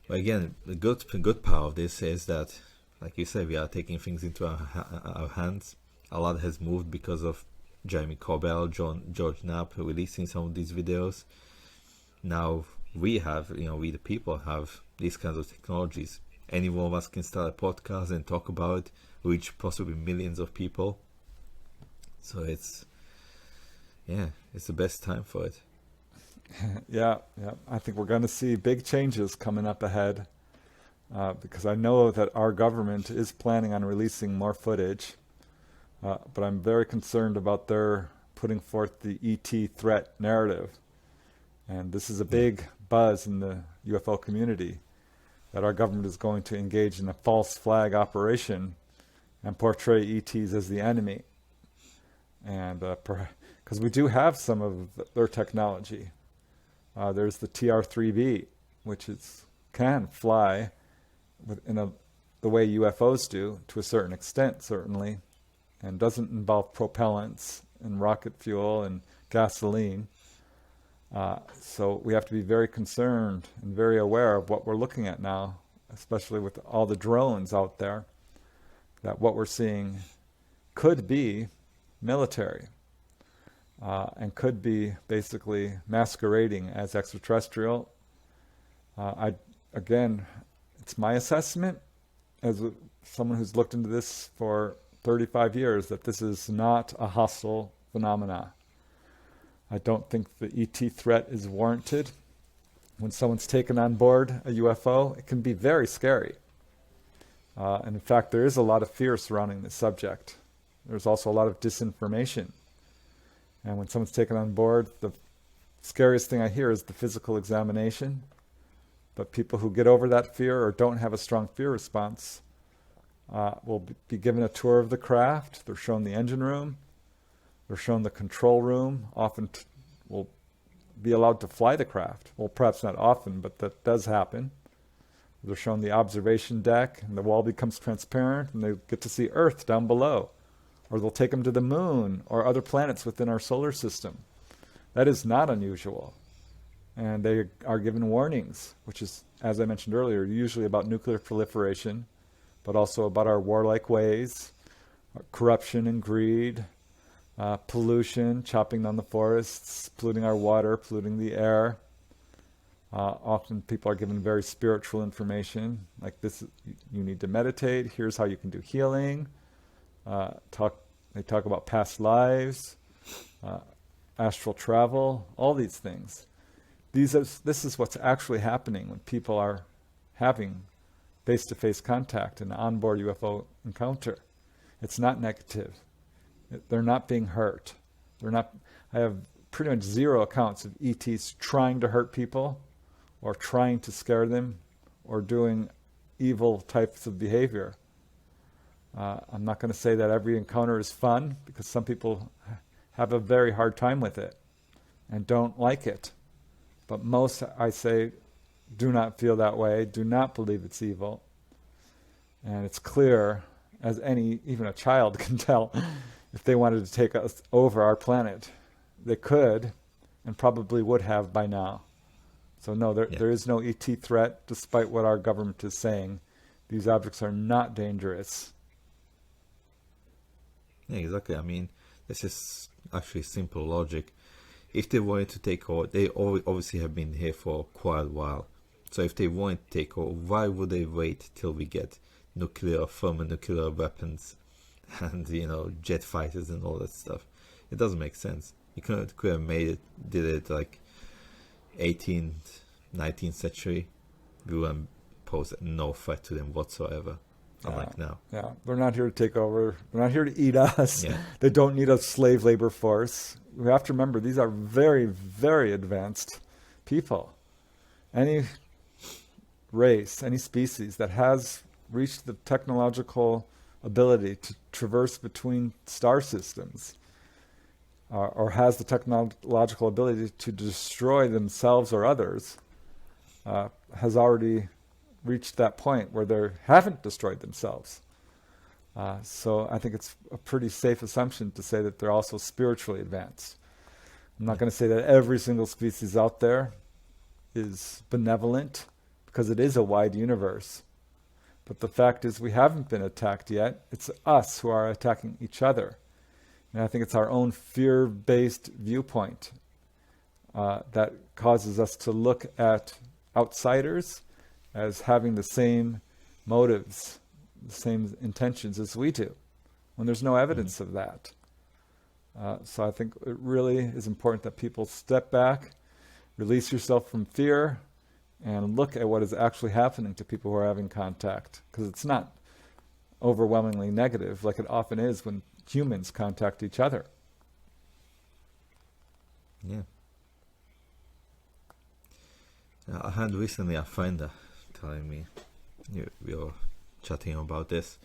But again, the good part of this is that, like you said, we are taking things into our hands. A lot has moved because of Jeremy Corbell, George Knapp releasing some of these videos. Now we the people have these kinds of technologies. Any one of us can start a podcast and talk about it, reach possibly millions of people. So it's the best time for it.
Yeah. I think we're going to see big changes coming up ahead, because I know that our government is planning on releasing more footage, but I'm very concerned about their putting forth the ET threat narrative. And this is a big buzz in the UFO community, that our government is going to engage in a false flag operation and portray ETs as the enemy. And because we do have some of their technology. There's the TR-3B, which can fly the way UFOs do, to a certain extent, certainly, and doesn't involve propellants and rocket fuel and gasoline. So we have to be very concerned and very aware of what we're looking at now, especially with all the drones out there, that what we're seeing could be military, and could be basically masquerading as extraterrestrial. Again, it's my assessment as someone who's looked into this for 35 years that this is not a hostile phenomena. I don't think the ET threat is warranted. When someone's taken on board a UFO, it can be very scary. And in fact, there is a lot of fear surrounding this subject. There's also a lot of disinformation. And when someone's taken on board, the scariest thing I hear is the physical examination. But people who get over that fear or don't have a strong fear response will be given a tour of the craft. They're shown the engine room. They're shown the control room. Often will be allowed to fly the craft. Well, perhaps not often, but that does happen. They're shown the observation deck, and the wall becomes transparent, and they get to see Earth down below. Or they'll take them to the moon or other planets within our solar system. That is not unusual. And they are given warnings, which is, as I mentioned earlier, usually about nuclear proliferation, but also about our warlike ways, corruption and greed, pollution, chopping down the forests, polluting our water, polluting the air. Often people are given very spiritual information, like this: you need to meditate, here's how you can do healing. They talk about past lives, astral travel, all these things. This is what's actually happening when people are having face-to-face contact in an onboard UFO encounter. It's not negative. They're not being hurt. I have pretty much zero accounts of ETs trying to hurt people or trying to scare them or doing evil types of behavior. I'm not going to say that every encounter is fun, because some people have a very hard time with it and don't like it. But most, I say, do not feel that way, do not believe it's evil. And it's clear, as even a child can tell, if they wanted to take us over our planet, they could and probably would have by now. So no, there is no ET threat, despite what our government is saying. These objects are not dangerous.
Yeah, exactly. I mean, this is actually simple logic. If they wanted to take over, they obviously have been here for quite a while. So if they wanted to take over, why would they wait till we get thermonuclear weapons and, jet fighters and all that stuff? It doesn't make sense. You could have did it like 18th, 19th century. We wouldn't pose no threat to them whatsoever. Unlike now.
Yeah, they're not here to take over. They're not here to eat us.
Yeah.
They don't need a slave labor force. We have to remember, these are very, very advanced people. Any race, any species that has reached the technological ability to traverse between star systems, or has the technological ability to destroy themselves or others, has already reached that point where they haven't destroyed themselves. So I think it's a pretty safe assumption to say that they're also spiritually advanced. I'm not going to say that every single species out there is benevolent, because it is a wide universe. But the fact is we haven't been attacked yet. It's us who are attacking each other. And I think it's our own fear-based viewpoint that causes us to look at outsiders as having the same motives, the same intentions as we do, when there's no evidence of that. So I think it really is important that people step back, release yourself from fear, and look at what is actually happening to people who are having contact. Because it's not overwhelmingly negative like it often is when humans contact each other.
Yeah. I had recently a friend telling me, we were chatting about this,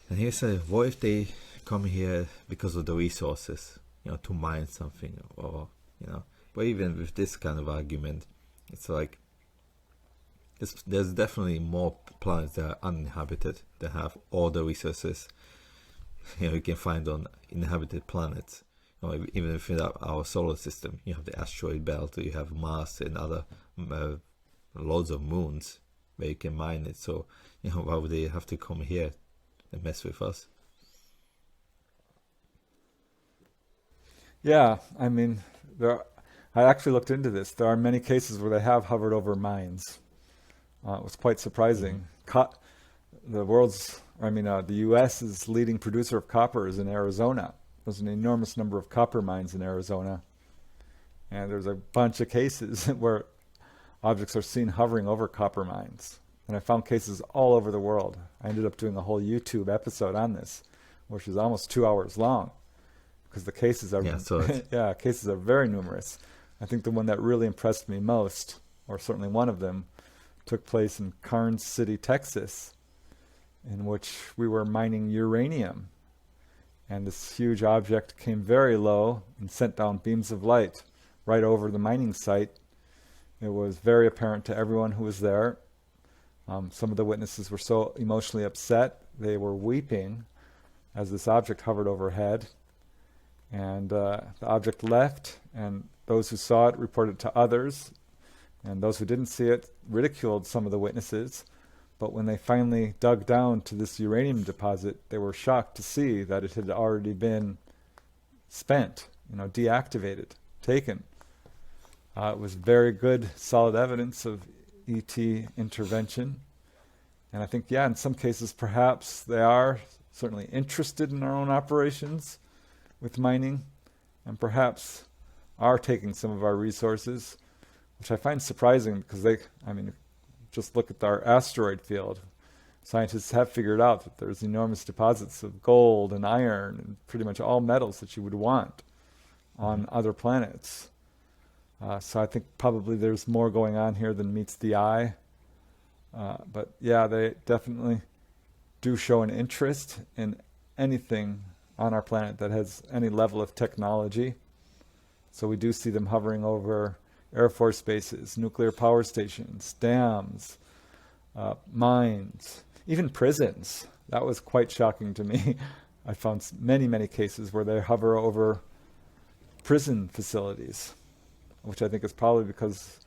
and he said, what if they come here because of the resources, to mine something, or, but even with this kind of argument, it's like, there's definitely more planets that are uninhabited, that have all the resources, you can find on inhabited planets. Even within our solar system, you have the asteroid belt, you have Mars and other loads of moons where you can mine it. So, why would they have to come here and mess with us?
Yeah, I mean, I actually looked into this. There are many cases where they have hovered over mines. It was quite surprising. The U.S.'s leading producer of copper is in Arizona. There's an enormous number of copper mines in Arizona. And there's a bunch of cases where objects are seen hovering over copper mines. And I found cases all over the world. I ended up doing a whole YouTube episode on this, which is almost 2 hours long, because the cases are cases are very numerous. I think the one that really impressed me most, or certainly one of them, took place in Karnes City, Texas, in which we were mining uranium. And this huge object came very low and sent down beams of light right over the mining site. It was very apparent to everyone who was there. Some of the witnesses were so emotionally upset, they were weeping as this object hovered overhead. And the object left, and those who saw it reported to others, and those who didn't see it ridiculed some of the witnesses. But when they finally dug down to this uranium deposit, they were shocked to see that it had already been spent, deactivated, taken. It was very good, solid evidence of ET intervention. And I think, in some cases, perhaps they are certainly interested in our own operations with mining, and perhaps are taking some of our resources, which I find surprising because just look at our asteroid field. Scientists have figured out that there's enormous deposits of gold and iron and pretty much all metals that you would want on other planets. So I think probably there's more going on here than meets the eye. But they definitely do show an interest in anything on our planet that has any level of technology. So we do see them hovering over Air Force bases, nuclear power stations, dams, mines, even prisons. That was quite shocking to me. I found many, many cases where they hover over prison facilities, which I think is probably because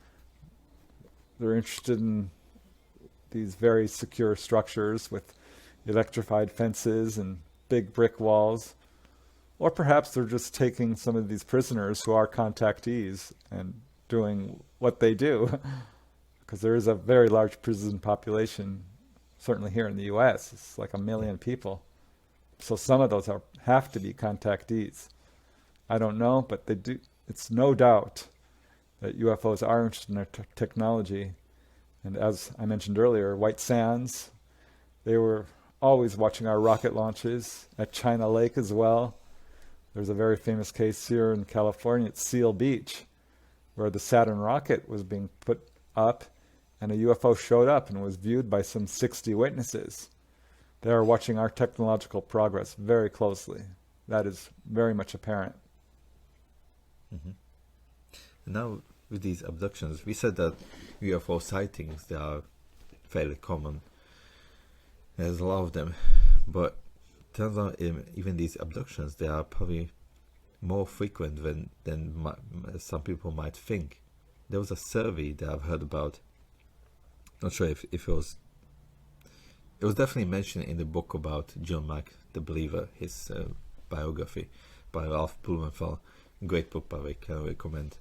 they're interested in these very secure structures with electrified fences and big brick walls. Or perhaps they're just taking some of these prisoners who are contactees and doing what they do, because there is a very large prison population, certainly here in the U.S. It's like 1 million people. So some of those have to be contactees. I don't know, but they do. It's no doubt that UFOs are interested in our technology. And as I mentioned earlier, White Sands, they were always watching our rocket launches at China Lake as well. There's a very famous case here in California at Seal Beach, where the Saturn rocket was being put up and a UFO showed up and was viewed by some 60 witnesses. They are watching our technological progress very closely. That is very much apparent.
Mm-hmm. Now, with these abductions, we said that UFO sightings, they are fairly common. There's a lot of them. But turns out even these abductions, they are probably more frequent than some people might think. There was a survey that I've heard about. Not sure if it was. It was definitely mentioned in the book about John Mack, the Believer, his biography by Ralph Blumenthal. Great book, by the way, can recommend.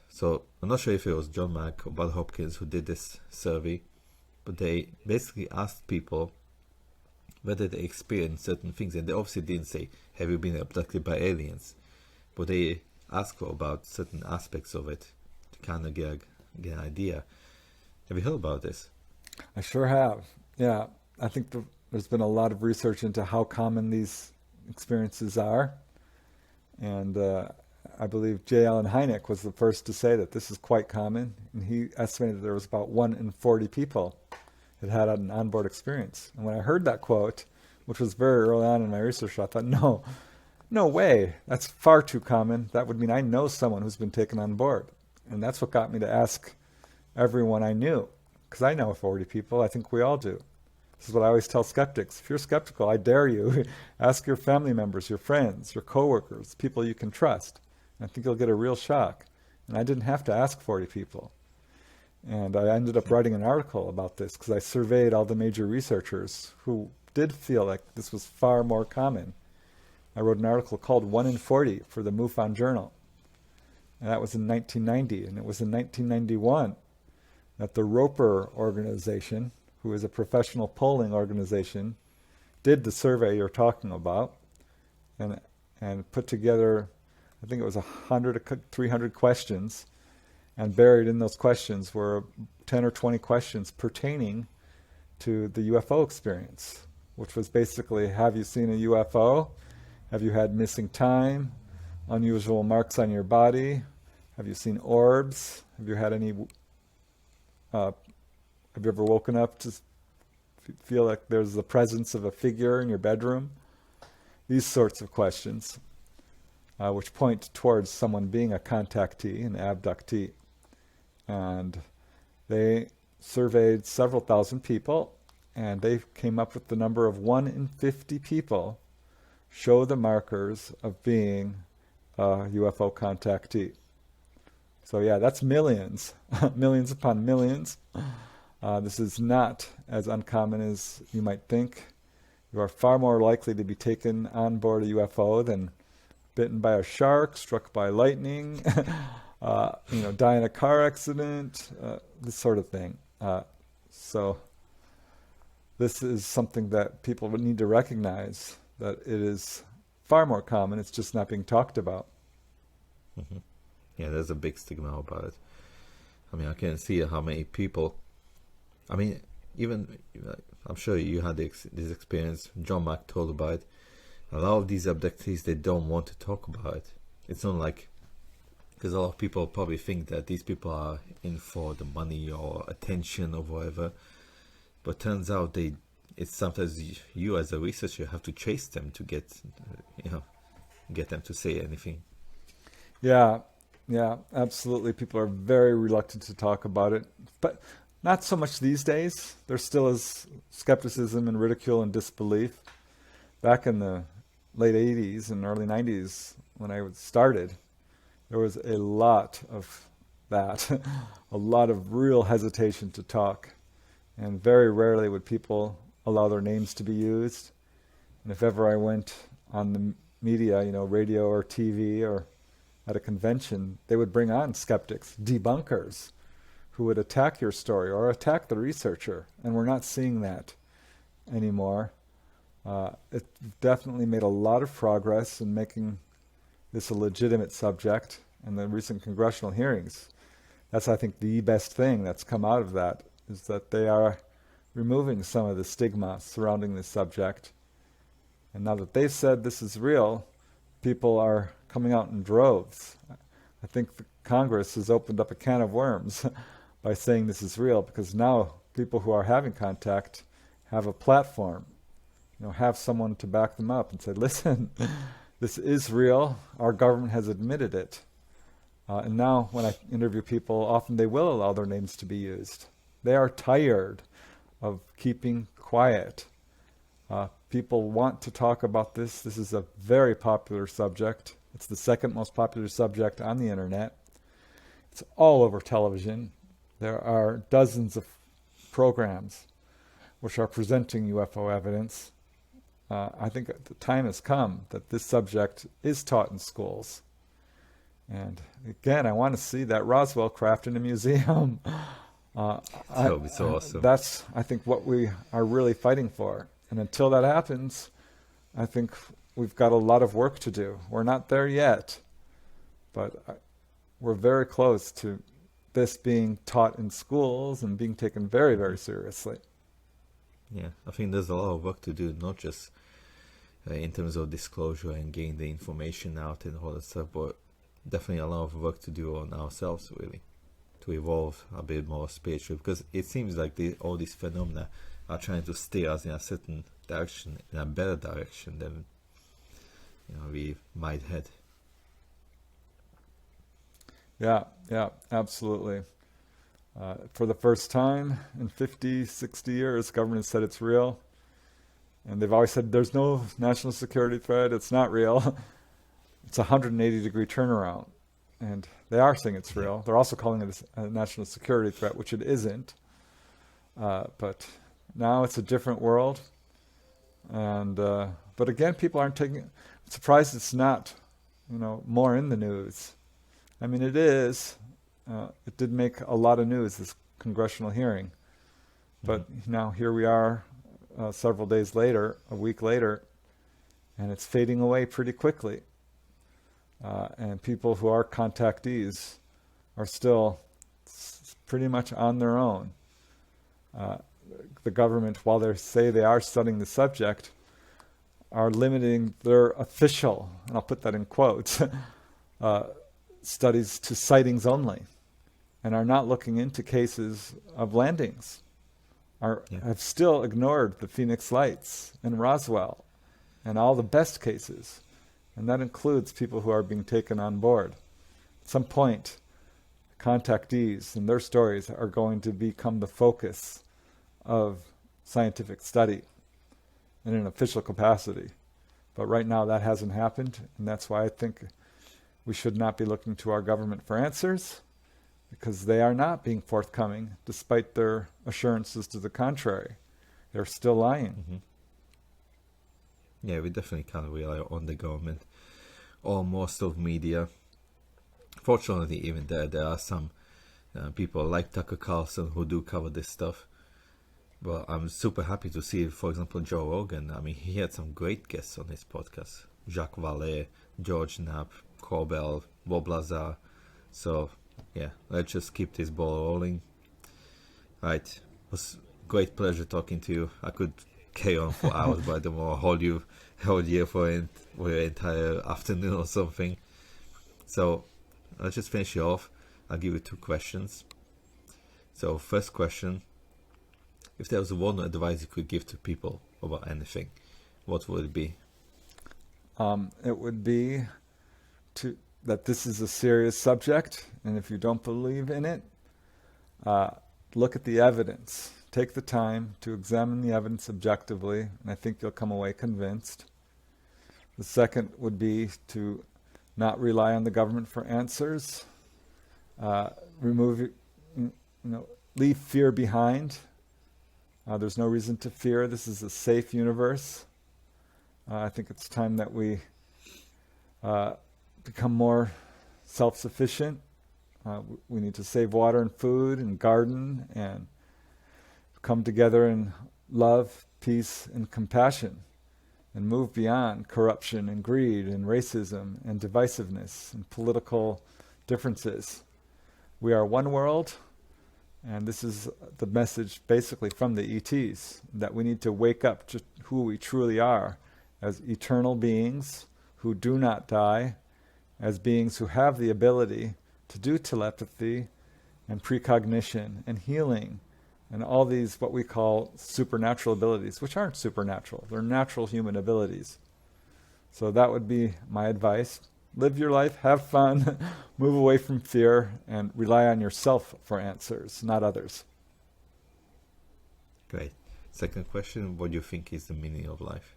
So I'm not sure if it was John Mack or Bud Hopkins who did this survey, but they basically asked people whether they experienced certain things, and they obviously didn't say, have you been abducted by aliens? But they asked about certain aspects of it to kind of get an idea. Have you heard about this?
I sure have. Yeah, I think there's been a lot of research into how common these experiences are. And I believe J. Allen Hynek was the first to say that this is quite common. And he estimated there was about 1 in 40 people that had an onboard experience. And when I heard that quote, which was very early on in my research, I thought, no way. That's far too common. That would mean I know someone who's been taken on board. And that's what got me to ask everyone I knew. Because I know 40 people. I think we all do. This is what I always tell skeptics. If you're skeptical, I dare you. Ask your family members, your friends, your coworkers, people you can trust. And I think you'll get a real shock. And I didn't have to ask 40 people. And I ended up writing an article about this because I surveyed all the major researchers who did feel like this was far more common. I wrote an article called 1 in 40 for the MUFON Journal. And that was in 1990. And it was in 1991 that the Roper organization, who is a professional polling organization, did the survey you're talking about and put together, I think it was 300 questions, and buried in those questions were 10 or 20 questions pertaining to the UFO experience, which was basically, have you seen a UFO? Have you had missing time? Unusual marks on your body? Have you seen orbs? Have you had any... have you ever woken up to feel like there's the presence of a figure in your bedroom? These sorts of questions, which point towards someone being a contactee, an abductee. And they surveyed several thousand people, and they came up with the number of 1 in 50 people show the markers of being a UFO contactee. So yeah, that's millions, millions upon millions. This is not as uncommon as you might think. You are far more likely to be taken on board a UFO than bitten by a shark, struck by lightning, die in a car accident, this sort of thing. So this is something that people would need to recognize, that it is far more common. It's just not being talked about.
Mm-hmm. Yeah, there's a big stigma about it. I mean, I can see how many people... I mean, even, I'm sure you had this experience, John Mack told about it. A lot of these abductees, they don't want to talk about it. It's not like... Because a lot of people probably think that these people are in for the money or attention or whatever. But turns out it's sometimes you as a researcher have to chase them to get them to say anything.
Yeah, absolutely. People are very reluctant to talk about it. But not so much these days. There still is skepticism and ridicule and disbelief. Back in the late 80s and early 90s, when I started, there was a lot of that, a lot of real hesitation to talk. And very rarely would people allow their names to be used. And if ever I went on the media, radio or TV or at a convention, they would bring on skeptics, debunkers, who would attack your story or attack the researcher. And we're not seeing that anymore. It definitely made a lot of progress in making this a legitimate subject. And the recent congressional hearings, that's, I think, the best thing that's come out of that, is that they are removing some of the stigma surrounding this subject. And now that they've said this is real, people are coming out in droves. I think the Congress has opened up a can of worms by saying this is real, because now people who are having contact have a platform, have someone to back them up and say, listen, this is real. Our government has admitted it. And now when I interview people, often they will allow their names to be used. They are tired of keeping quiet People want to talk about this. This is a very popular subject. It's the second most popular subject on the internet. It's all over television. There are dozens of programs which are presenting UFO evidence. I think the time has come that this subject is taught in schools. And again, I want to see that Roswell craft in a museum.
That would be so awesome.
That's, I think, what we are really fighting for. And until that happens, I think we've got a lot of work to do. We're not there yet, but we're very close to this being taught in schools and being taken very, very seriously.
Yeah, I think there's a lot of work to do, not just in terms of disclosure and getting the information out and all that stuff, but definitely a lot of work to do on ourselves, really, to evolve a bit more spiritual, because it seems like all these phenomena are trying to steer us in a certain direction, in a better direction than we might head.
Yeah, absolutely. For the first time in 50, 60 years, government has said it's real. And they've always said there's no national security threat, it's not real. It's a 180-degree turnaround. And they are saying it's real. They're also calling it a national security threat, which it isn't. But now it's a different world. And but again, people aren't taking it. I'm surprised it's not, more in the news. I mean, it is. It did make a lot of news, this congressional hearing. But now here we are several days later, a week later, and it's fading away pretty quickly. And people who are contactees are still pretty much on their own. The government, while they say they are studying the subject, are limiting their official, and I'll put that in quotes, studies to sightings only, and are not looking into cases of landings, have still ignored the Phoenix Lights and Roswell and all the best cases, and that includes people who are being taken on board. At some point, contactees and their stories are going to become the focus of scientific study in an official capacity. But right now that hasn't happened, and that's why I think we should not be looking to our government for answers, because they are not being forthcoming, despite their assurances to the contrary. They're still lying.
Mm-hmm. Yeah, we definitely can't rely on the government or most of media. Fortunately, even there are some people like Tucker Carlson who do cover this stuff. But I'm super happy to see, for example, Joe Rogan. I mean, he had some great guests on his podcast. Jacques Vallée, George Knapp, Corbell, Bob Lazar. So, yeah, let's just keep this ball rolling. Right. It was great pleasure talking to you. I could carry on for hours, but I don't want to hold you for an entire afternoon or something. So, let's just finish it off. I'll give you 2 questions. So, first question. If there was one advice you could give to people about anything, what would it be?
It would be that this is a serious subject, and if you don't believe in it, look at the evidence. Take the time to examine the evidence objectively, and I think you'll come away convinced. The second would be to not rely on the government for answers. Leave fear behind. There's no reason to fear. This is a safe universe. I think it's time that we become more self-sufficient. We need to save water and food and garden and come together in love, peace, and compassion, and move beyond corruption and greed and racism and divisiveness and political differences. We are one world. And this is the message basically from the ETs, that we need to wake up to who we truly are as eternal beings who do not die, as beings who have the ability to do telepathy and precognition and healing and all these what we call supernatural abilities, which aren't supernatural. They're natural human abilities. So that would be my advice. Live your life, have fun, move away from fear, and rely on yourself for answers, not others.
Great. second question, what do you think is the meaning of life?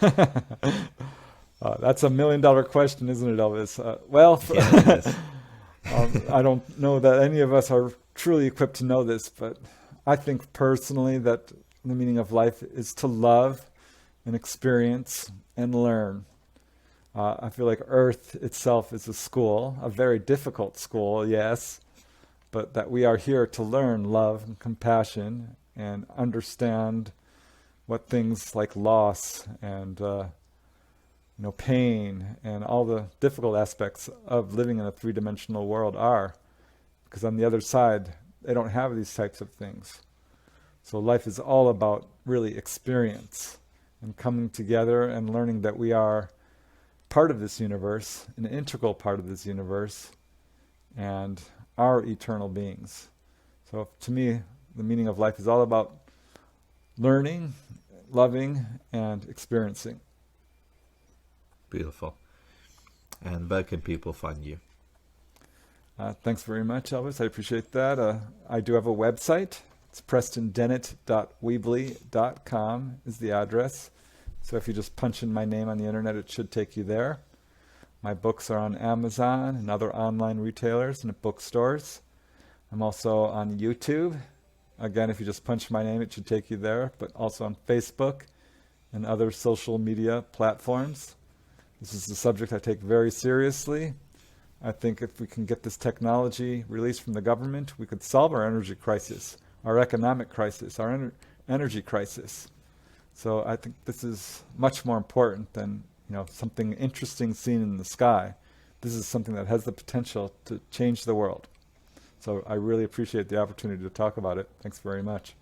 That's $1 million question, isn't it, Elvis? Well,
Yes.
I don't know that any of us are truly equipped to know this, but I think personally that the meaning of life is to love and experience and learn. I feel like Earth itself is a school, a very difficult school, yes, but that we are here to learn love and compassion and understand what things like loss and pain and all the difficult aspects of living in a three-dimensional world are. Because on the other side, they don't have these types of things. So life is all about really experience and coming together and learning that we are part of this universe, an integral part of this universe, and are eternal beings. So to me, the meaning of life is all about learning, loving, and experiencing.
Beautiful. And where can people find you?
Thanks very much, Elvis. I appreciate that. I do have a website. It's prestondennett.weebly.com is the address. So if you just punch in my name on the internet, it should take you there. My books are on Amazon and other online retailers and at bookstores. I'm also on YouTube. Again, if you just punch my name, it should take you there, but also on Facebook and other social media platforms. This is a subject I take very seriously. I think if we can get this technology released from the government, we could solve our energy crisis, our economic crisis, our energy crisis. So I think this is much more important than something interesting seen in the sky. This is something that has the potential to change the world. So I really appreciate the opportunity to talk about it. Thanks very much.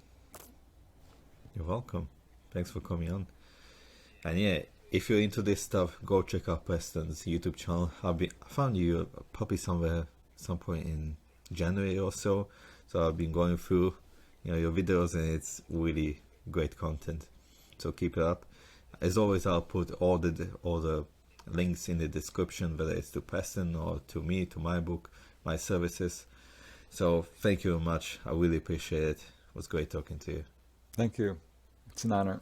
You're welcome. Thanks for coming on. And yeah, if you're into this stuff, go check out Preston's YouTube channel. I found you probably some point in January or so. So I've been going through your videos, and it's really great content. So keep it up. As always, I'll put all the links in the description, whether it's to Preston or to me, to my book, my services. So thank you very much. I really appreciate it. It was great talking to you.
Thank you. It's an honor.